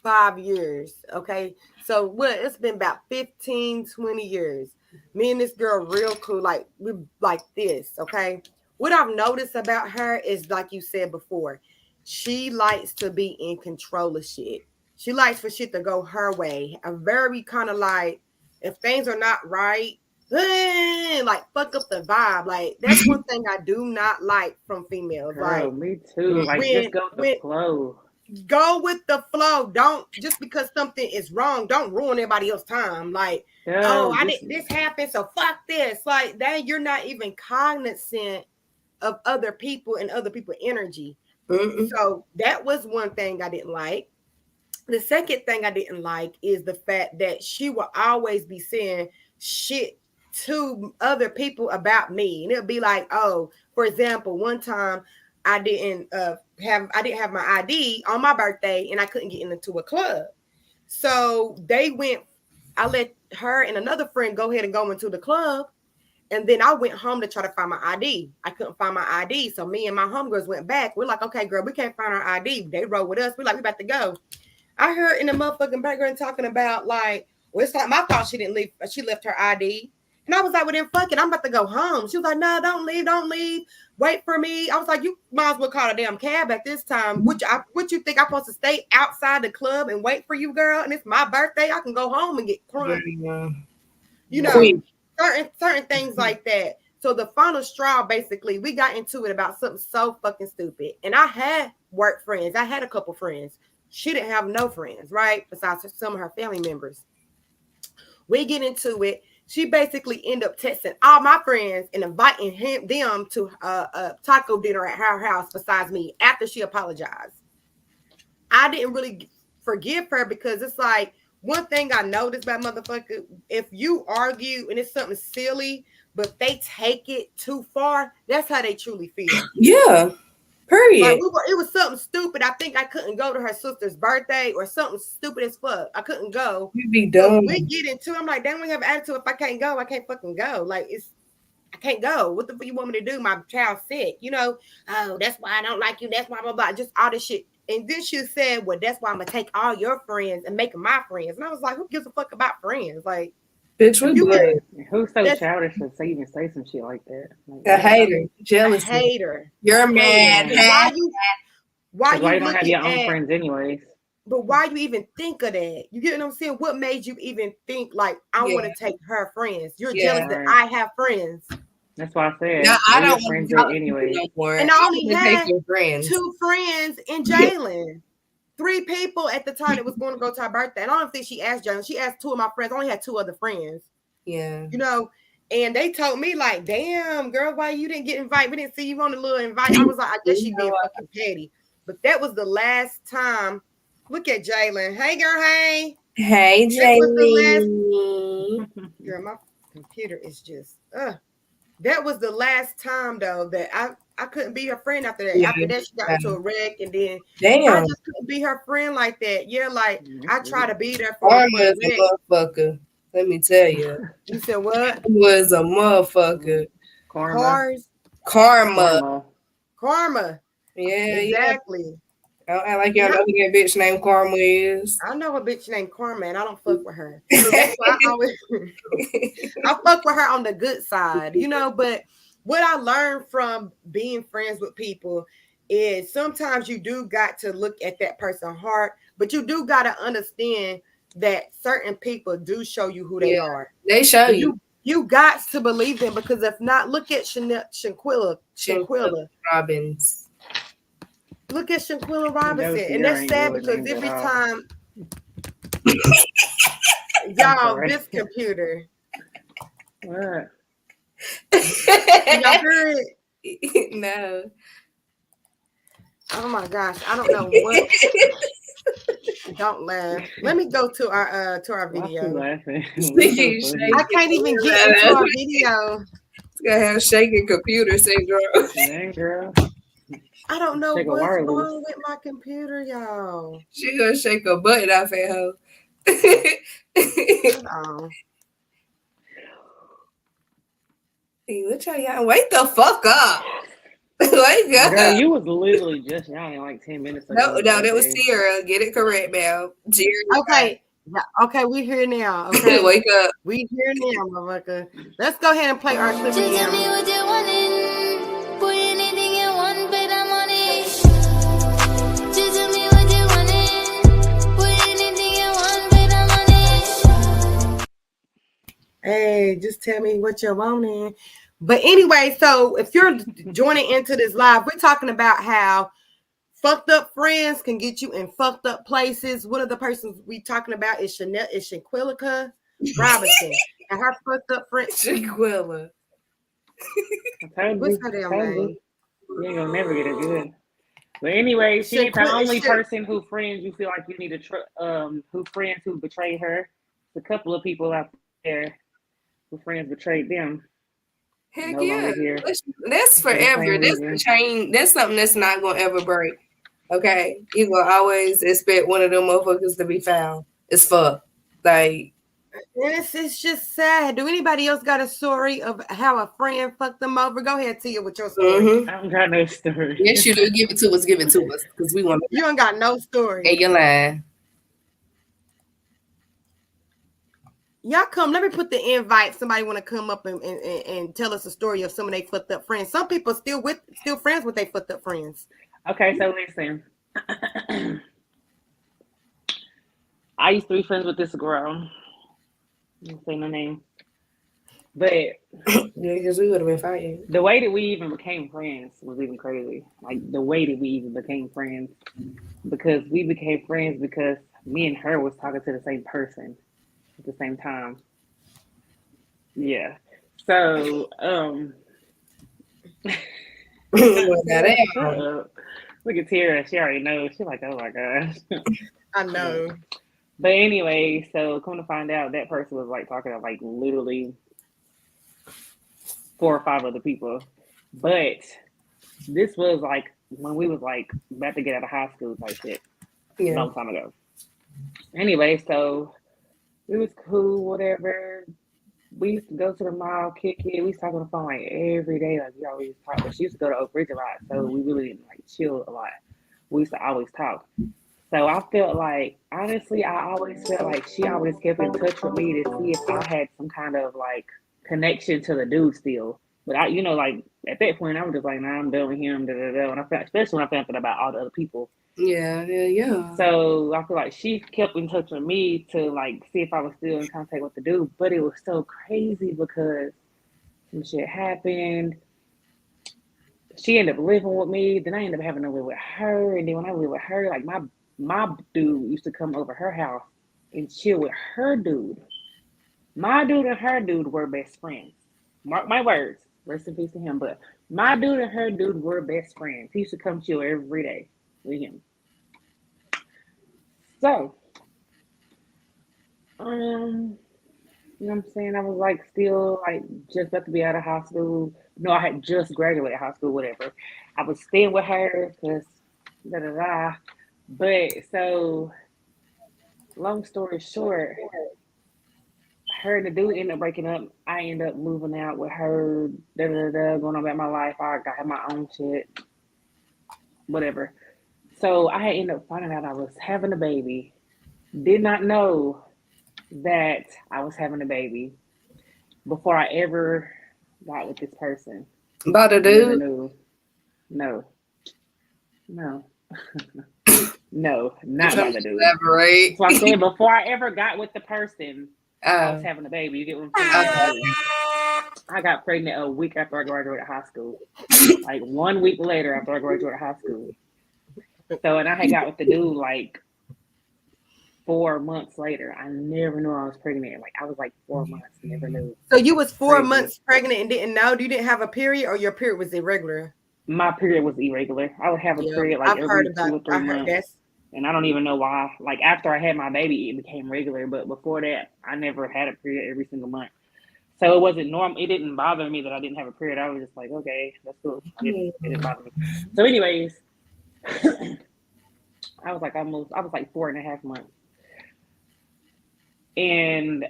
5 years. Okay. So it's been about 15, 20 years. Me and this girl real cool. Like we like this. Okay. What I've noticed about her is, like you said before, she likes to be in control of shit. She likes for shit to go her way. A very kind of like, if things are not right, like fuck up the vibe. Like that's one thing I do not like from females. Girl, like me too. Like just go with the flow. Go with the flow. Don't just because something is wrong, don't ruin everybody else's time. Like, this happened, so fuck this. Like that, you're not even cognizant of other people and other people's energy. So that was one thing I didn't like. The second thing I didn't like is the fact that she will always be saying shit to other people about me. And it'll be like, oh, for example, one time I didn't have my ID on my birthday and I couldn't get into a club. So I let her and another friend go ahead and go into the club. And then I went home to try to find my ID. I couldn't find my ID. So me and my homegirls went back. We're like, okay, girl, we can't find our ID. They rode with us. We're like, we about to go. I heard in the motherfucking background talking about like, well, it's not my fault she didn't leave. She left her ID. And I was like, well, then fuck it. I'm about to go home. She was like, no, don't leave. Wait for me. I was like, you might as well call a damn cab at this time. What you think I'm supposed to stay outside the club and wait for you, girl? And it's my birthday. I can go home and get crunk. You know, certain things like that. So the final straw, basically, we got into it about something so fucking stupid. And I had work friends. I had a couple friends. She didn't have no friends, right? Besides some of her family members. We get into it. She basically ended up texting all my friends and inviting them to a taco dinner at her house besides me after she apologized. I didn't really forgive her because it's like, one thing I noticed about motherfucker, if you argue and it's something silly, but they take it too far, that's how they truly feel. Yeah. Period. Like it was something stupid. I think I couldn't go to her sister's birthday or something stupid as fuck. I couldn't go. You be dumb. So we get into it. I'm like, damn, we have attitude. If I can't go, I can't fucking go. Like I can't go. What the fuck you want me to do? My child's sick. You know, oh, that's why I don't like you. That's why blah blah. Just all this shit. And then she said, well, that's why I'm gonna take all your friends and make them my friends. And I was like, who gives a fuck about friends? Like, bitch, who's so childish to even say some shit like that? Like, a hater, jealous, hater. You're mad. Why you don't have your own friends anyways? But why you even think of that? You get what I'm saying? What made you even think like I want to take her friends? You're jealous that I have friends. That's why I said. No, I don't friends anyway. And I only had two friends in Jalen. 3 people at the time that was going to go to her birthday. And I don't think she asked Jalen. She asked 2 of my friends. I only had 2 other friends. Yeah. You know, and they told me like, damn, girl, why you didn't get invited? We didn't see you on the little invite. I was like, I guess she being fucking petty. But that was the last time. Look at Jalen. Hey, girl, hey. Hey, Jalen. Girl, my computer is just, that was the last time though that I couldn't be her friend after that. Yeah. After that, she got into a wreck, and then I just couldn't be her friend like that. Yeah, like I try to be there for her. Was a motherfucker. Let me tell you. You said what? Was a motherfucker. Karma. Yeah, exactly. Don't act like y'all know who that bitch named Karma is. I know a bitch named Karma, and I don't fuck with her. So that's why I fuck with her on the good side, you know. But what I learned from being friends with people is sometimes you do got to look at that person's heart, but you do got to understand that certain people do show you who they are. They show you. You got to believe them, because if not, look at Shanquella Robbins. Look at Shanquella Robinson, and that's sad because every time, y'all, this computer. What? Y'all heard it? No. Oh my gosh, I don't know what. Don't laugh. Let me go to our video. I can't even get into our video. It's gonna have shaking computer syndrome. Dang, girl. I don't know what's wrong with my computer, y'all. She gonna shake a button off at her. Hey, what y'all? Wake the fuck up. Wake up. Girl, you was literally just yawning like 10 minutes ago. No, that was Tierra. Get it correct, man. Okay. Okay, we're here now. Okay. Wake up. We here now, motherfucker. Let's go ahead and play our clip Just again. tell me what you wantin'. Put anything you want, bet I'm on it. Just tell me what you wantin'. Put anything you want, bet I'm on it. Hey, just tell me what you're wanting. But anyway, so if you're joining into this live, we're talking about how fucked up friends can get you in fucked up places. One of the persons we talking about is Shanquella Robinson, and her fucked up friend Shanquella. What's her damn name? You ain't gonna never get it good. But anyway, she ain't the only person who friends you feel like you need to who friends who betrayed her. There's a couple of people out there who friends betrayed them. Heck yeah. That's forever. That's the chain. That's something that's not gonna ever break. Okay. You gonna always expect one of them motherfuckers to be found. It's fuck. Like, it's just sad. Do anybody else got a story of how a friend fucked them over? Go ahead, Tia, with your story. Mm-hmm. I don't got no story. Yes, you do. Give it to us. Give it to us. Because we want You ain't got no story. Hey, you're lying. Y'all come. Let me put the invite. Somebody want to come up and tell us a story of some of their fucked up friends. Some people still friends with their fucked up friends. Okay, so listen. I used to be friends with this girl. I don't say no name. But yeah, because we would have been fighting. The way that we even became friends was even crazy. Like the way that we even became friends, because we became friends because me and her was talking to the same person at the same time. Yeah. So look at Tara. She already knows. She's like, oh my gosh. I know. But anyway, so come to find out, that person was like talking to like literally 4 or 5 other people. But this was like when we was like about to get out of high school type shit. A long time ago. Anyway, so it was cool, whatever. We used to go to the mall, kick it. We used to talk on the phone like every day, like we always talk. But she used to go to Oak Ridge a lot, so we really didn't like chill a lot. We used to always talk. So I felt like, honestly, I always felt like she always kept in touch with me to see if I had some kind of like connection to the dude still. But I, you know, like at that point, I was just like, nah, I'm done with him. Da, da, da. And I felt, especially when I found out about all the other people. Yeah. So I feel like she kept in touch with me to like see if I was still in contact with the dude. But it was so crazy because some shit happened. She ended up living with me. Then I ended up having to live with her. And then when I lived with her, like my dude used to come over her house and chill with her dude. My dude and her dude were best friends. Mark my words. Rest in peace to him. But my dude and her dude were best friends. He used to come chill every day with him. So, you know what I'm saying? I was like still like just about to be out of high school. No, I had just graduated high school, whatever. I was staying with her because da-da-da. But so, long story short, her and the dude ended up breaking up. I ended up moving out with her, da-da-da, going on about my life. I got my own shit, whatever. So I had ended up finding out I was having a baby. Did not know that I was having a baby before I ever got with this person. About a dude? No. No, not by the dude. Elaborate. So I said before I ever got with the person, I was having a baby. You get what I'm saying? I got pregnant a week after I graduated high school. Like 1 week later after I graduated high school. So, and I had got with the dude like 4 months later. I never knew I was pregnant. Like I was like 4 months, never knew. So you was 4 months pregnant and didn't know? You didn't have a period, or your period was irregular? My period was irregular. I would have a period like every 2 or 3 months. And I don't even know why. Like after I had my baby, it became regular. But before that, I never had a period every single month. So it wasn't normal. It didn't bother me that I didn't have a period. I was just like, okay, that's cool. It didn't bother me. So anyways, I was like 4.5 months. And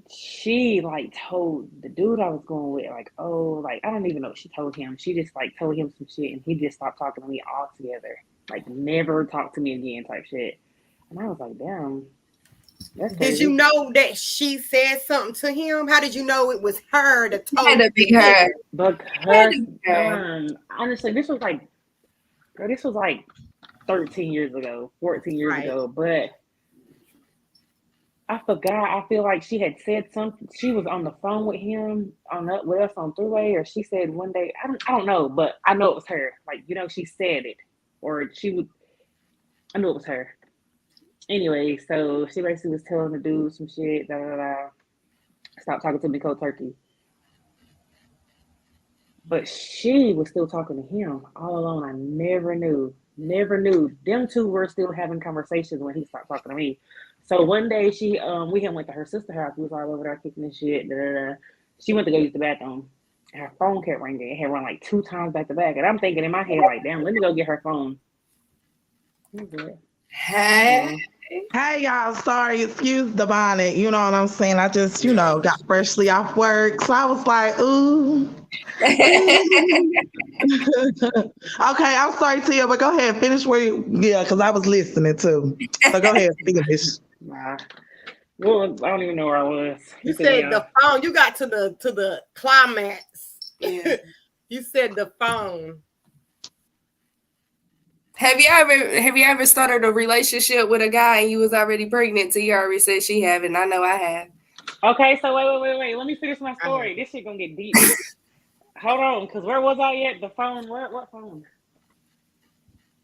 she like told the dude I was going with, like, oh, like I don't even know what she told him. She just like told him some shit and he just stopped talking to me altogether. Like never talked to me again type shit. And I was like, damn. That's crazy. Did you know that she said something to him? How did you know it was her that told you? Had to be her. Because honestly, this was like 13 years ago, 14 years ago. But I forgot. I feel like she had said something. She was on the phone with him with us on three-way, or she said one day. I don't know, but I know it was her. Like, you know, she said it, or she would. I knew it was her. Anyway, so she basically was telling the dude some shit. Stop talking to me, cold turkey. But she was still talking to him all alone. I never knew. Them two were still having conversations when he stopped talking to me. So one day we went to her sister's house. We was all over there kicking this shit. She went to go use the bathroom. And her phone kept ringing. It had rung like 2 times back to back. And I'm thinking in my head, like, damn, let me go get her phone. Hey. Hey y'all, sorry, excuse the bonnet. You know what I'm saying? I just, got freshly off work. So I was like, ooh. Okay, I'm sorry, Tia, but go ahead, finish because I was listening too. So go ahead, finish. Nah. Well, I don't even know where I was. You said the phone. You got to the climax. Yeah. You said the phone. Have you ever started a relationship with a guy and you was already pregnant? So you already said she haven't. I know I have. Okay, so wait. Let me finish my story. This shit gonna get deep. Hold on, because where was I at? The phone. What phone?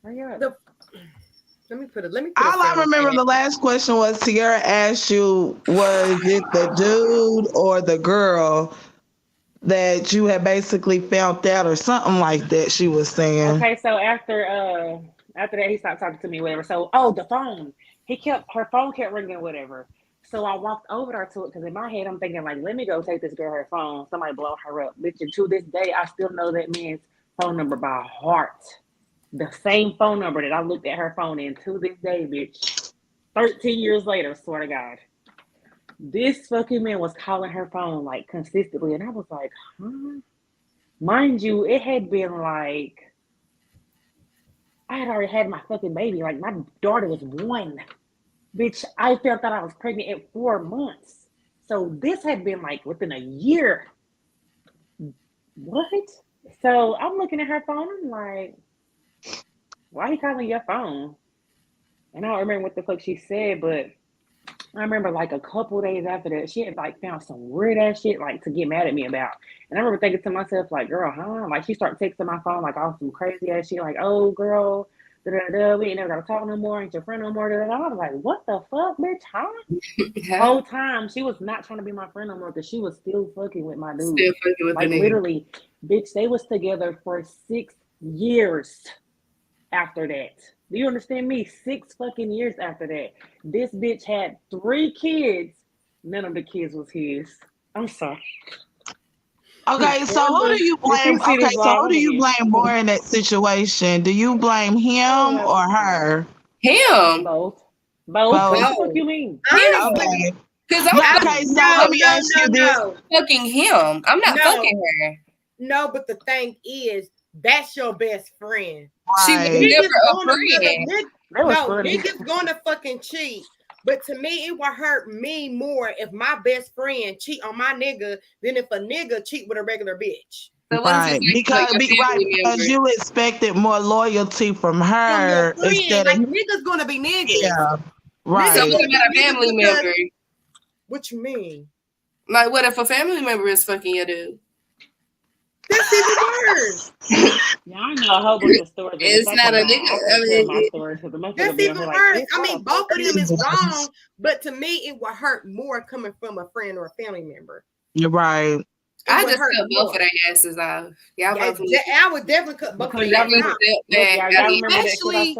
Where you at? Let me put it. All I remember the last question was Tiara asked you, was it the dude or the girl that you had basically found out or something like that she was saying. Okay, so after that he stopped talking to me, whatever. So the phone. Her phone kept ringing, whatever. So I walked over there to it because in my head I'm thinking like, let me go take this girl her phone. Somebody blow her up. Bitch, and to this day I still know that man's phone number by heart. The same phone number that I looked at her phone in to this day, bitch. 13 years later, swear to God. This fucking man was calling her phone like consistently, and I was like, huh? Mind you, it had been like, I had already had my fucking baby. Like, my daughter was 1. Bitch, I felt that I was pregnant at 4 months. So this had been like within a year. What? So I'm looking at her phone, I'm like, why are you calling your phone? And I don't remember what the fuck she said, but I remember like a couple days after that, she had like found some weird ass shit like to get mad at me about. And I remember thinking to myself, like, girl, huh? Like she started texting my phone like all some crazy ass shit, like, oh girl, we ain't never gotta talk no more, ain't your friend no more. I was like, what the fuck, bitch, huh? Whole time she was not trying to be my friend no more because she was still fucking with my dude. Still fucking with like the nigga. Literally, bitch, they was together for 6 years after that. Do you understand me? 6 fucking years after that. This bitch had 3 kids. None of the kids was his. I'm sorry. Okay, so who do you blame? Okay, so who do you blame more in that situation? Do you blame him or her? Him. Both. What the fuck you mean? Okay. Because okay, so let me ask you this. Fucking him. I'm not fucking her. No, but the thing is, that's your best friend. She was never a friend. Niggas gonna fucking cheat. But to me, it would hurt me more if my best friend cheat on my nigga than if a nigga cheat with a regular bitch. Right, because you expected more loyalty from her instead of niggas gonna be niggas. Yeah, right. So what about a family member? What you mean? Like, what if a family member is fucking your dude? That's even worse. Yeah, I know a whole bunch of stories. It's not a nigga. That's even worse. I mean, both of them is wrong, but to me, it would hurt more coming from a friend or a family member. You're right. I just cut both of their asses off. I would definitely cut both of their asses off. Especially,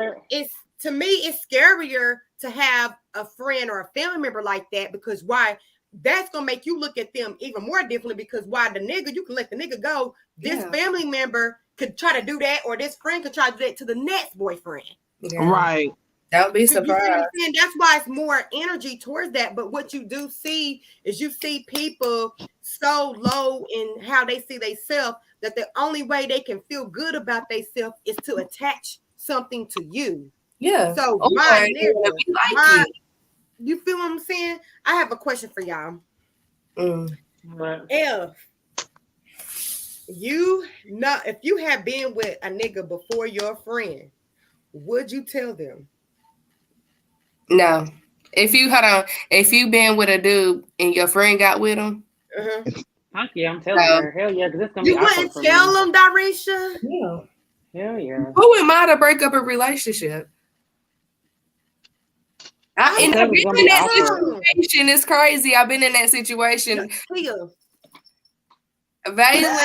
to me, it's scarier to have a friend or a family member like that because why? That's gonna make you look at them even more differently because why the nigga, you can let the nigga go. This family member could try to do that, or this friend could try to do that to the next boyfriend. Yeah. Right. Don't be surprised. That's why it's more energy towards that. But what you do see is you see people so low in how they see themselves that the only way they can feel good about themselves is to attach something to you. Yeah. So my nigga, you feel what I'm saying? I have a question for y'all. If you had been with a nigga before your friend, would you tell them? No. If you been with a dude and your friend got with him, fuck yeah, I'm telling her. Hell yeah, because it's gonna be. You wouldn't tell them, Darisha? Yeah. Hell yeah. Who am I to break up a relationship? I've been in that situation. It's crazy. I've been in that situation. Valen,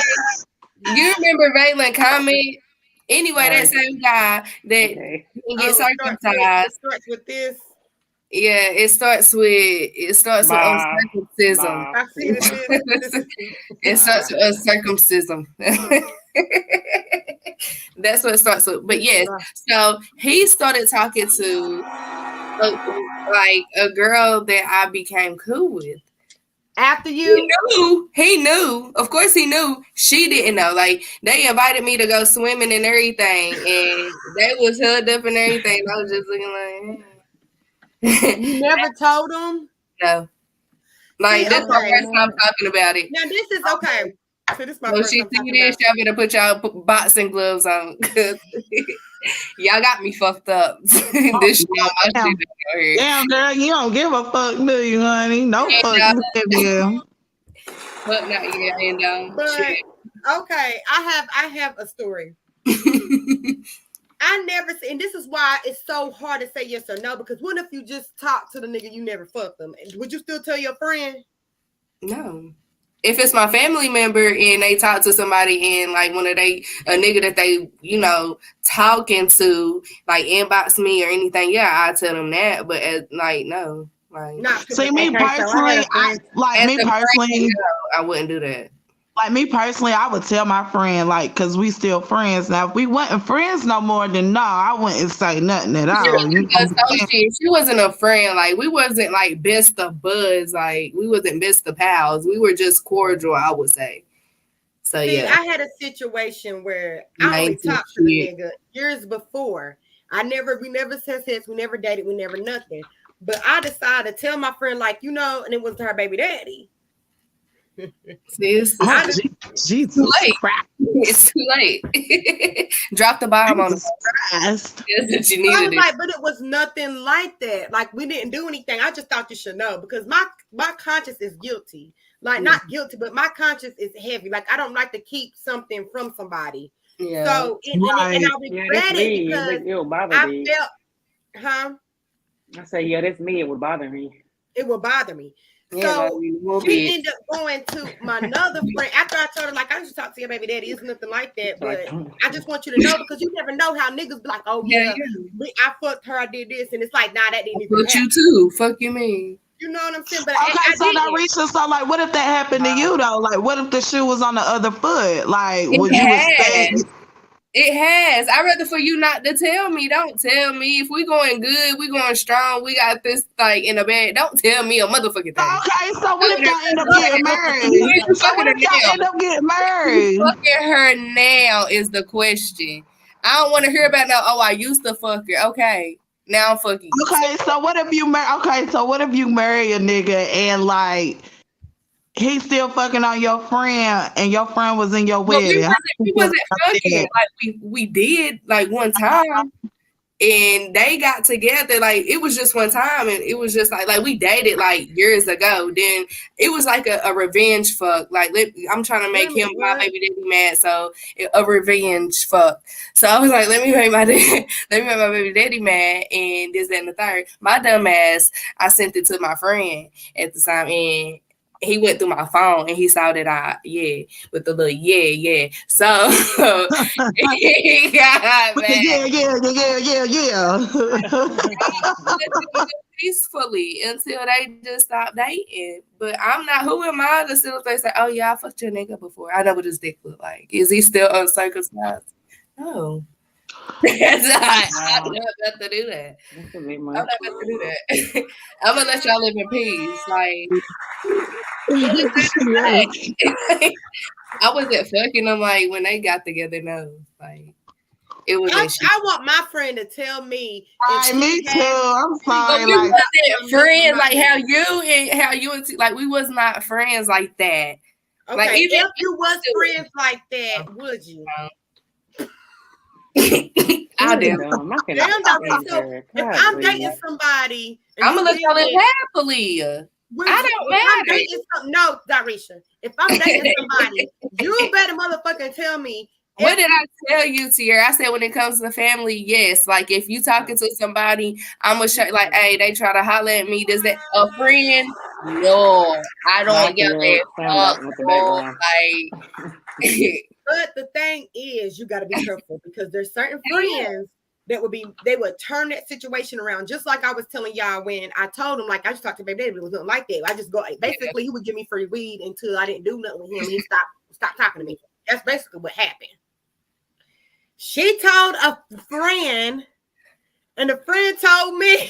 you remember Valen comment? Anyway, that same guy that didn't get circumcised. It starts with this. Yeah, it starts with uncircumcision. It starts with uncircumcision. That's what it starts with. But yes, so he started talking to like a girl that I became cool with. After you? He knew. Of course he knew. She didn't know. Like, they invited me to go swimming and everything, and they was hugged up and everything. I was just looking like, You never told them? No. Like, that's my first time talking about it. Now, this is okay. So this is my So first she time see talking this, about. y'all better put y'all boxing gloves on. Y'all got me fucked up. This shit on my shit out here. Damn, girl, you don't give a fuck, do you, honey? No And, fuck, you But not yeah, and But shit. okay, I have a story. I never say, and this is why it's so hard to say yes or no, because what if you just talk to the nigga you never fucked them? Would you still tell your friend? No. If it's my family member and they talk to somebody and like a nigga that they, talking to, like inbox me or anything, yeah, I tell them that. But no. Like See, me personally, I wouldn't do that. Like me personally, I would tell my friend, like, cause we still friends. Now, if we wasn't friends no more, then no, I wouldn't say nothing at all. She wasn't a friend. Like we wasn't like best of buds. Like we wasn't best of pals. We were just cordial, I would say. So See, yeah. I had a situation where I only talked to the nigga years before. We never had sex, we never dated, we never nothing. But I decided to tell my friend, like, and it was her baby daddy. It's too late. It's too late. Drop the bomb on the That's what you needed. I was like, but it was nothing like that. Like we didn't do anything. I just thought you should know because my conscience is guilty. Like not guilty, but my conscience is heavy. Like I don't like to keep something from somebody. Yeah. So and I regret it because it would bother I me. felt, I say, yeah, that's me. It would bother me. It would bother me. Yeah, So she ended up going to my another friend after I told her, like, I just talked to your baby daddy. It's nothing like that. But I just want you to know because you never know how niggas be like, oh, yeah. I fucked her, I did this. And it's like, nah, that didn't even happen. You too. Fuck you mean. You know what I'm saying? But okay, so Narisha, so like, what if that happened to you though? Like, what if the shoe was on the other foot? Like, would you expect? It has. I'd rather for you not to tell me. Don't tell me. If we going good, we going strong, we got this like in the bag. Don't tell me a motherfucking thing. Okay, so what if y'all end up getting married? So what if y'all end up getting married? Fucking her now is the question. I don't want to hear about I used to fuck her. Okay. Now I'm fucking. Okay, so what if you marry a nigga and like he's still fucking on your friend and your friend was in your wedding? We wasn't fucking. Like we did like one time and they got together. Like it was just one time and it was just like we dated like years ago. Then it was like a revenge fuck. Like I'm trying to make him my baby daddy mad. So a revenge fuck. So I was like, let me make my baby daddy mad and this, that, and the third. My dumb ass, I sent it to my friend at the time and he went through my phone and he saw that with the little yeah. So he got mad. Peacefully until they just stop dating. But I'm not. Who am I to still say, oh yeah, I fucked your nigga before. I know what his dick look like. Is he still uncircumcised? No. That's not. I'm not about to do that. I'm not about to do that. I'm gonna let y'all live in peace. Like I wasn't fucking them like when they got together. No, like it was. I want my friend to tell me. Me too. I'm sorry. We wasn't friends like how you like we was not friends like that. Okay, like even if you was friends like that, would you? I do. If I'm dating somebody, I'm gonna let y'all live happily. I don't matter. No, Darisha. If I'm dating somebody, you better motherfucking tell me. What did I tell you, Tier? I said when it comes to family, yes. Like if you talking to somebody, I'm gonna show like, hey, they try to holler at me. Does that a friend? No, I don't get that. Like. But the thing is, you got to be careful because there's certain friends that they would turn that situation around. Just like I was telling y'all when I told him, like I just talked to baby daddy, it was nothing like that. I just basically he would give me free weed until I didn't do nothing with him. He stopped talking to me. That's basically what happened. She told a friend, and the friend told me.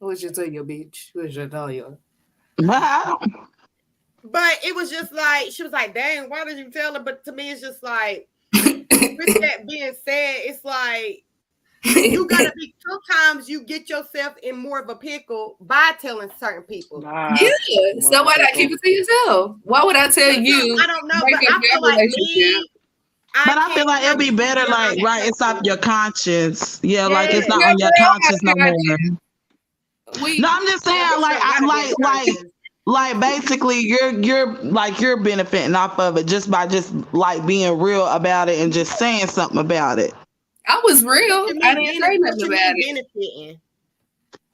What you tell your bitch? What you tell you? But it was just like she was like, "Dang, why did you tell her?" But to me, it's just like, with that being said, it's like You gotta be. Sometimes you get yourself in more of a pickle by telling certain people. Yeah. So why not keep it to yourself? Why would I tell you? I don't know, but I feel like me. But I feel like it'd be better, like, right, it's off your conscience. Yeah, like it's not on your conscience no more. No, I'm just saying, like basically you're benefiting off of it just by just like being real about it and just saying something about it. I was real. I didn't say nothing about it.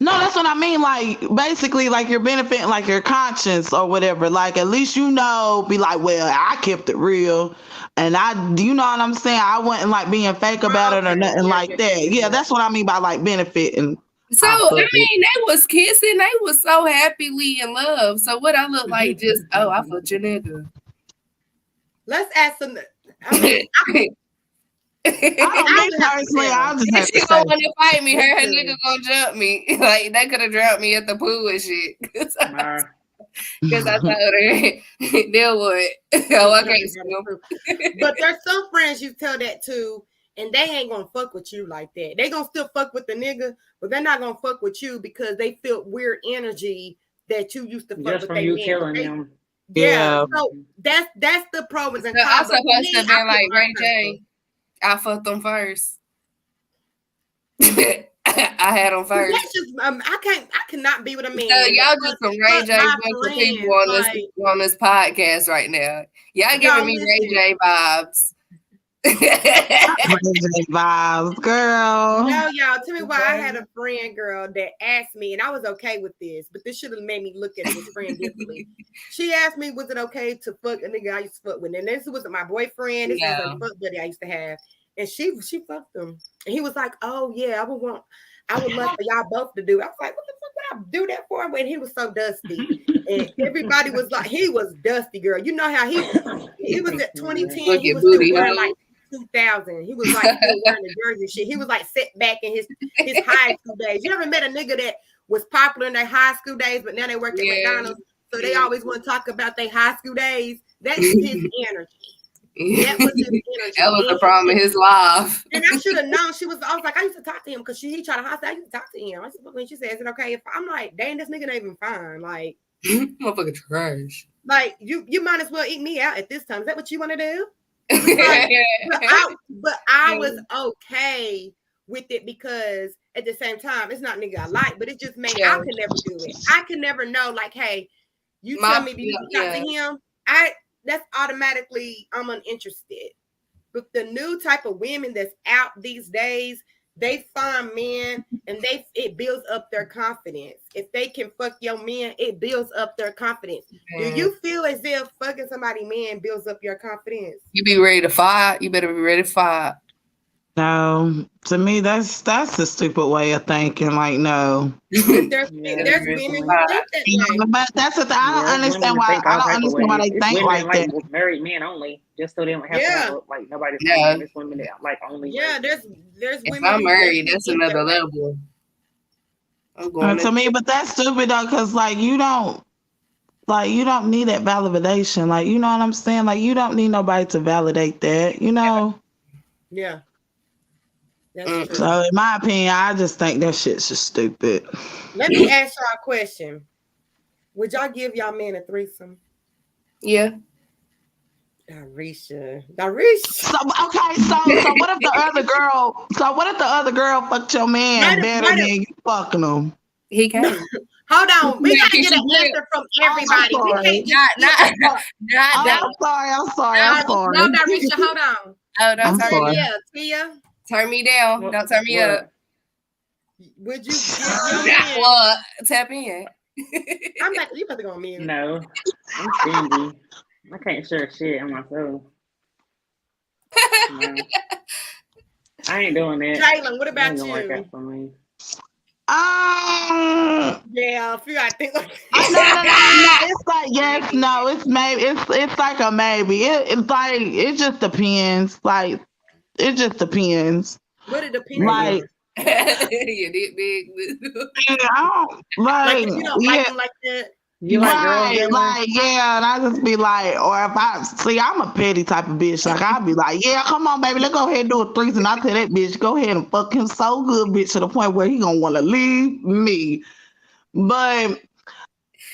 No, that's what I mean. Like basically, like you're benefiting like your conscience or whatever. Like at least you know, be like, well, I kept it real. And you know what I'm saying? I wasn't like being fake about it or nothing like that. Yeah, that's what I mean by like benefiting. So I mean, they was kissing. They was so happily in love. So what I look like? Just I fucked your nigga. Let's ask some. I mean, I'll just have she to gonna say. want to fight me. Her nigga gonna jump me. Like they could have dropped me at the pool and shit. Because I told her, deal with it. Oh, okay. But there's some friends you tell that to, and they ain't gonna fuck with you like that. They gonna still fuck with the nigga, but they're not gonna fuck with you because they feel weird energy that you used to fuck just with from they you man. killing them. Yeah. So that's the pros and cons. I'm supposed to Me, be I like put Ray my J. I fucked them first. I had them first. That's just I cannot be with a man. So y'all just some Ray J bunch of people on this podcast right now. Y'all giving me Ray J vibes. Ray J vibes, girl. No, y'all, tell me why I had a friend girl that asked me, and I was okay with this, but this should have made me look at this friend differently. She asked me, was it okay to fuck a nigga I used to fuck with? And this wasn't my boyfriend, this was a fuck buddy I used to have. And she fucked him. And he was like, oh yeah, I would love for y'all both to do. I was like, what the fuck would I do that for? When he was so dusty. And everybody was like, he was dusty, girl. You know how he was at 2010, he was still wearing like 2000. He was like still wearing the jersey shit. He was like set back in his high school days. You ever met a nigga that was popular in their high school days, but now they work at McDonald's, so they always want to talk about their high school days? That's his energy. That was his energy. That was the problem in his life. And I should have known. I was like, I used to talk to him because he tried to hustle. I used to talk to him. I said, when she said, is it okay if I'm like, dang, this nigga not even fine. Like, motherfucking trash. Like, you might as well eat me out at this time. Is that what you want to do? But I was okay with it because at the same time, it's not nigga I like, but it just made I could never do it. I could never know, like, hey, you tell me you talk to him, that's automatically I'm uninterested. But the new type of women that's out these days, they find men and it builds up their confidence. If they can fuck your man, it builds up their confidence. Do you feel as if fucking somebody man builds up your confidence? You be ready to fight. You better be ready to fight. No, to me that's a stupid way of thinking. Like, no. There's women who think that way. But that's the thing. I don't understand why. I don't understand why they think like that. With married men only, just so they don't have to have, like nobody's there's women that like only. Yeah, there's if women. I'm married, that's another level. I'm going to me, but that's stupid though, because like you don't need that validation. Like, you know what I'm saying? Like, you don't need nobody to validate that. You know. Yeah. So in my opinion, I just think that shit's just stupid. Let me ask y'all a question. Would y'all give y'all man a threesome? Yeah. Darisha. So what if the other girl fucked your man better than you fucking him? He can't. Hold on. We gotta get an answer from everybody. We can't I'm sorry. No, Darisha, hold on. Oh, don't turn sorry. me up. Tia. Turn me down. Don't turn me up. Would you give your man? Well, tap in. I'm like, you about to go on mute. No, I'm stingy. I can't share shit on myself. No. I ain't doing that. Jalen, what about you? Work out for me. Yeah, if you gotta think like no. It's like yes, no. It's maybe. It's like a maybe. It's like it just depends. Like it just depends. What it depends. Like you did big. I don't like. Like if you don't like him like that. You like girls Right, gambling? like, yeah, and I just be like, or if I see, I'm a petty type of bitch. Like, I'll be like, yeah, come on, baby, let's go ahead and do a threesome. I tell that bitch, go ahead and fuck him so good, bitch, to the point where he gonna want to leave me. But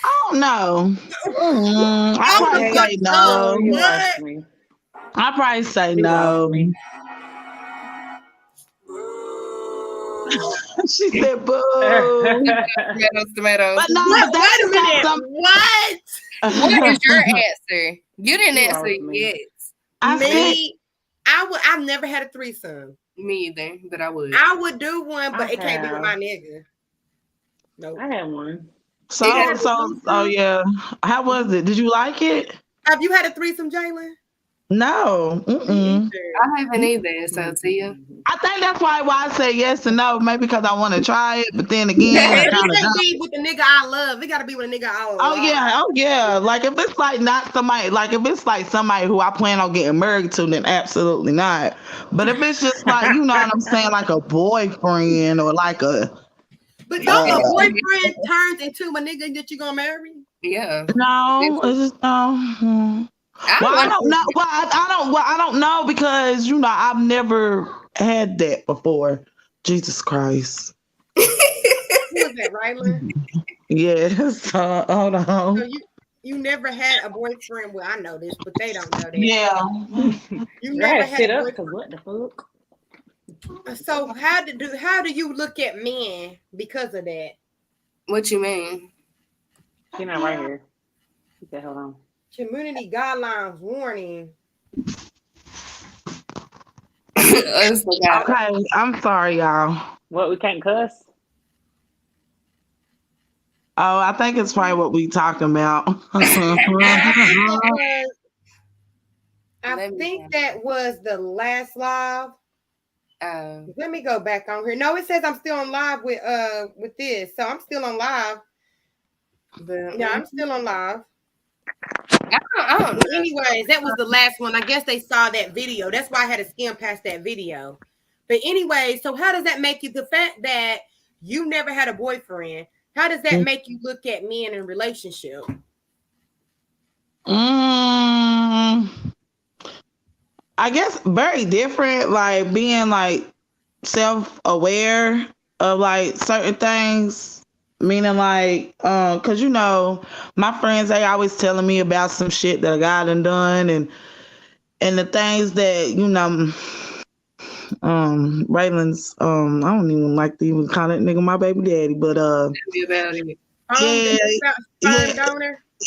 I don't know. I probably say no. You lost me. I probably say You no. lost me. She said, "Boo." Tomatoes. But no, but that's Wait a minute. What? What is your answer? You didn't You answer lost me. yet. I've never had a threesome. Me either, but I would. I would do one, but I it can't be with have. my nigga. Nope. I had one. So yeah. How was it? Did you like it? Have you had a threesome, Jalen? No. I haven't either. So Tia. I think that's why I say yes and no. Maybe because I want to try it, but then again, I It kinda can't don't. be with the nigga I love. It gotta be with a nigga I love. Oh yeah. Like if it's like not somebody, like if it's like somebody who I plan on getting married to, then absolutely not. But if it's just like, you know what I'm saying, like a boyfriend or like a. But don't a boyfriend turns into a nigga that you gonna marry? Yeah. No, it's just no. Well, I don't know. Well, I don't know because you know I've never had that before. Jesus Christ. Who is that, Rylan? Yes. Hold on. So you never had a boyfriend? Well, I know this, but they don't know that. Yeah. You never had a because boyfriend. what the fuck? So how do you look at men because of that? What you mean? She's not right here. She said, hold on. Community guidelines warning. Okay, I'm sorry, y'all. What, we can't cuss? Oh, I think it's probably what we talking about. I think that was the last live. Let me go back on here. No, it says I'm still on live with this, so I'm still on live. But yeah, I'm still on live. I don't know. Anyways, that was the last one. I guess they saw that video. That's why I had to skim past that video. But anyway, so how does that make you? The fact that you never had a boyfriend, how does that make you look at men in relationship? I guess very different, like being like self-aware of like certain things. Meaning like, cause you know, my friends, they always telling me about some shit that I got and done and the things that, you know, Raylan's, I don't even like to even call that nigga my baby daddy, but Tell me about it.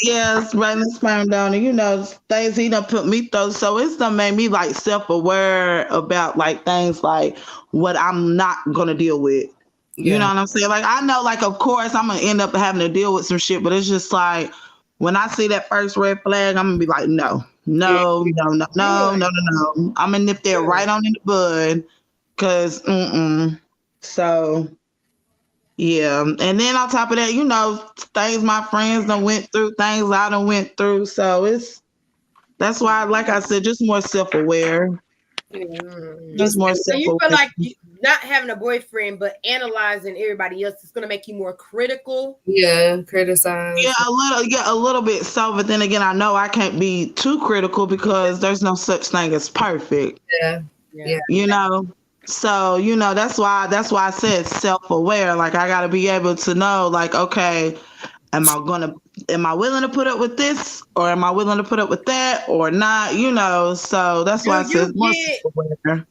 Yes, Raylan's sperm donor, you know, things he done put me through. So it's done made me like self-aware about like things like what I'm not gonna deal with. You know what I'm saying? Like, I know, like, of course, I'm going to end up having to deal with some shit, but it's just like, when I see that first red flag, I'm going to be like, no. I'm going to nip that right on in the bud, because, So, yeah. And then on top of that, you know, things my friends done went through, things I done went through. So that's why, like I said, just more self-aware. Just more So you feel like not having a boyfriend, but analyzing everybody else is going to make you more critical. Yeah, criticize. Yeah, a little bit. So, but then again, I know I can't be too critical because there's no such thing as perfect. Yeah. You know, so you know that's why I said self-aware. Like I got to be able to know, like, okay, am I willing to put up with this, or am I willing to put up with that, or not? You know, so that's why I said more self-aware.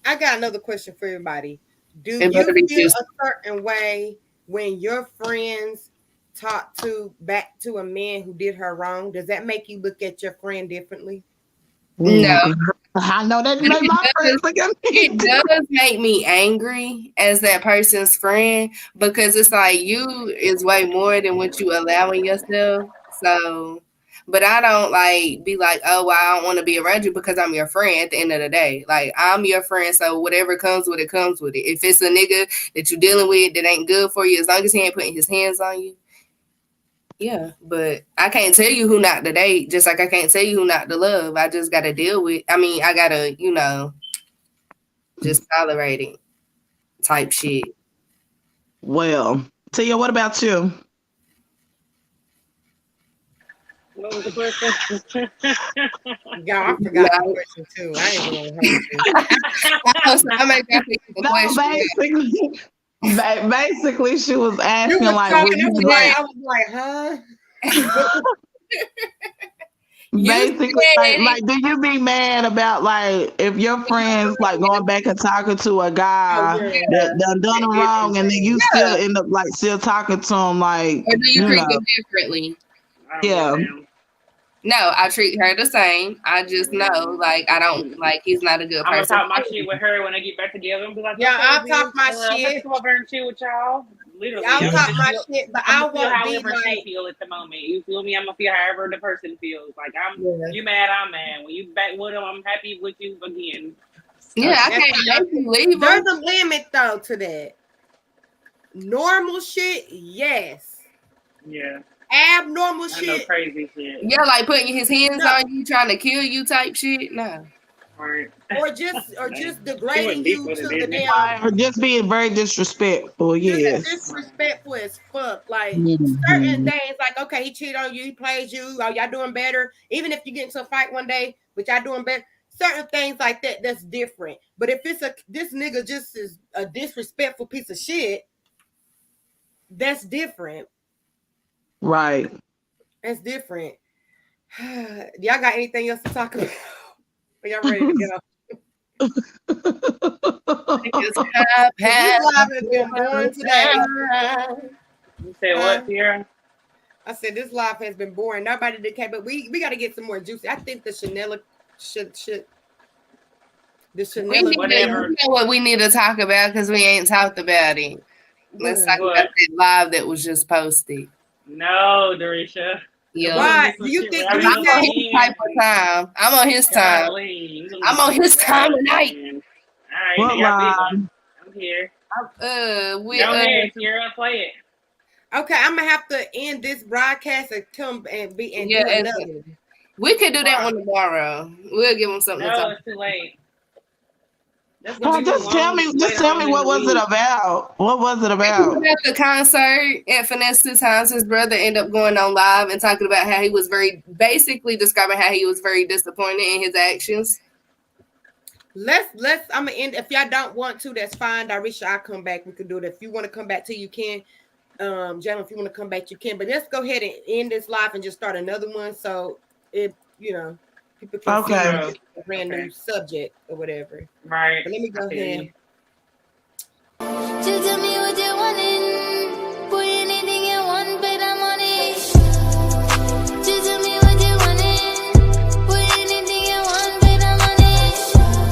I got another question for everybody. Do you feel a certain way when your friends talk back to a man who did her wrong? Does that make you look at your friend differently? No. I know that make my friends look at me. It does make me angry as that person's friend because it's like you is way more than what you allowing yourself. So, but I don't like be like, oh, well, I don't want to be around you because I'm your friend at the end of the day. Like, I'm your friend, so whatever comes with it, comes with it. If it's a nigga that you're dealing with that ain't good for you, as long as he ain't putting his hands on you, yeah. But I can't tell you who not to date, just like I can't tell you who not to love. I just got to deal with, I got to, you know, just tolerate it type shit. Well, Tia, what about you? What was the question? Y'all, I forgot the question too. I ain't gonna Basically, she was asking was like, talking, would you I was like, huh? Basically, like, do you be mad about like if your friends like going back and talking to a guy that done wrong, and then you still end up like still talking to him, like, or do you treat them differently? Yeah. No, I treat her the same. I just know, like, I don't like. He's not a good I'm gonna person. talk my shit with her when I get back together and be like, Yeah, okay, I'll talk my I'm shit. come over and chill with y'all. Literally, I'll talk my shit, but I I'm feel won't be however like, she feel at the moment. You feel me? I'm gonna feel however the person feels. Like you mad, I'm mad. When you back with him, I'm happy with you again. Yeah, I can't make you leave. There's a limit though to that. Normal shit, yes. Yeah. Abnormal I shit, know crazy shit. Yeah, like putting his hands on you, trying to kill you, type shit. No. Right. or just degrading you to the damn. Or just being very disrespectful. Yes. Disrespectful as fuck. Like Mhm. certain days, like okay, he cheated on you, he plays you. Are y'all doing better? Even if you get into a fight one day, but y'all doing better. Certain things like that, that's different. But if it's this nigga just is a disrespectful piece of shit, that's different. Right. That's different. Y'all got anything else to talk about? Are y'all ready to get off? This live has been boring today. You said what, Sierra? I said this live has been boring. Nobody did care, but we got to get some more juicy. I think the Chanel should the Chanel. You know what we need to talk about because we ain't talked about it. Let's talk about that live that was just posted. No, Dorisha. Yeah. Why? Do you think I'm on his type of time? I'm on his time. I'm on his time tonight. All right, What live? I'm here. We Go ahead, Sierra, play it. Okay, I'm gonna have to end this broadcast and come and do another one. We could do that one tomorrow. We'll give them something to talk. No, it's too late. Just tell me what was it about? What was it about? At the concert at Finesse Times, his brother ended up going on live and talking about how he was basically describing how he was very disappointed in his actions. Let's I'm gonna end. If y'all don't want to, that's fine. Darisha, I'll come back. We can do it. If you want to come back to, you can. Gentlemen, if you want to come back, you can. But let's go ahead and end this live and just start another one. So if people can see a brand new subject or whatever. Right. But let me go ahead. Just tell me what you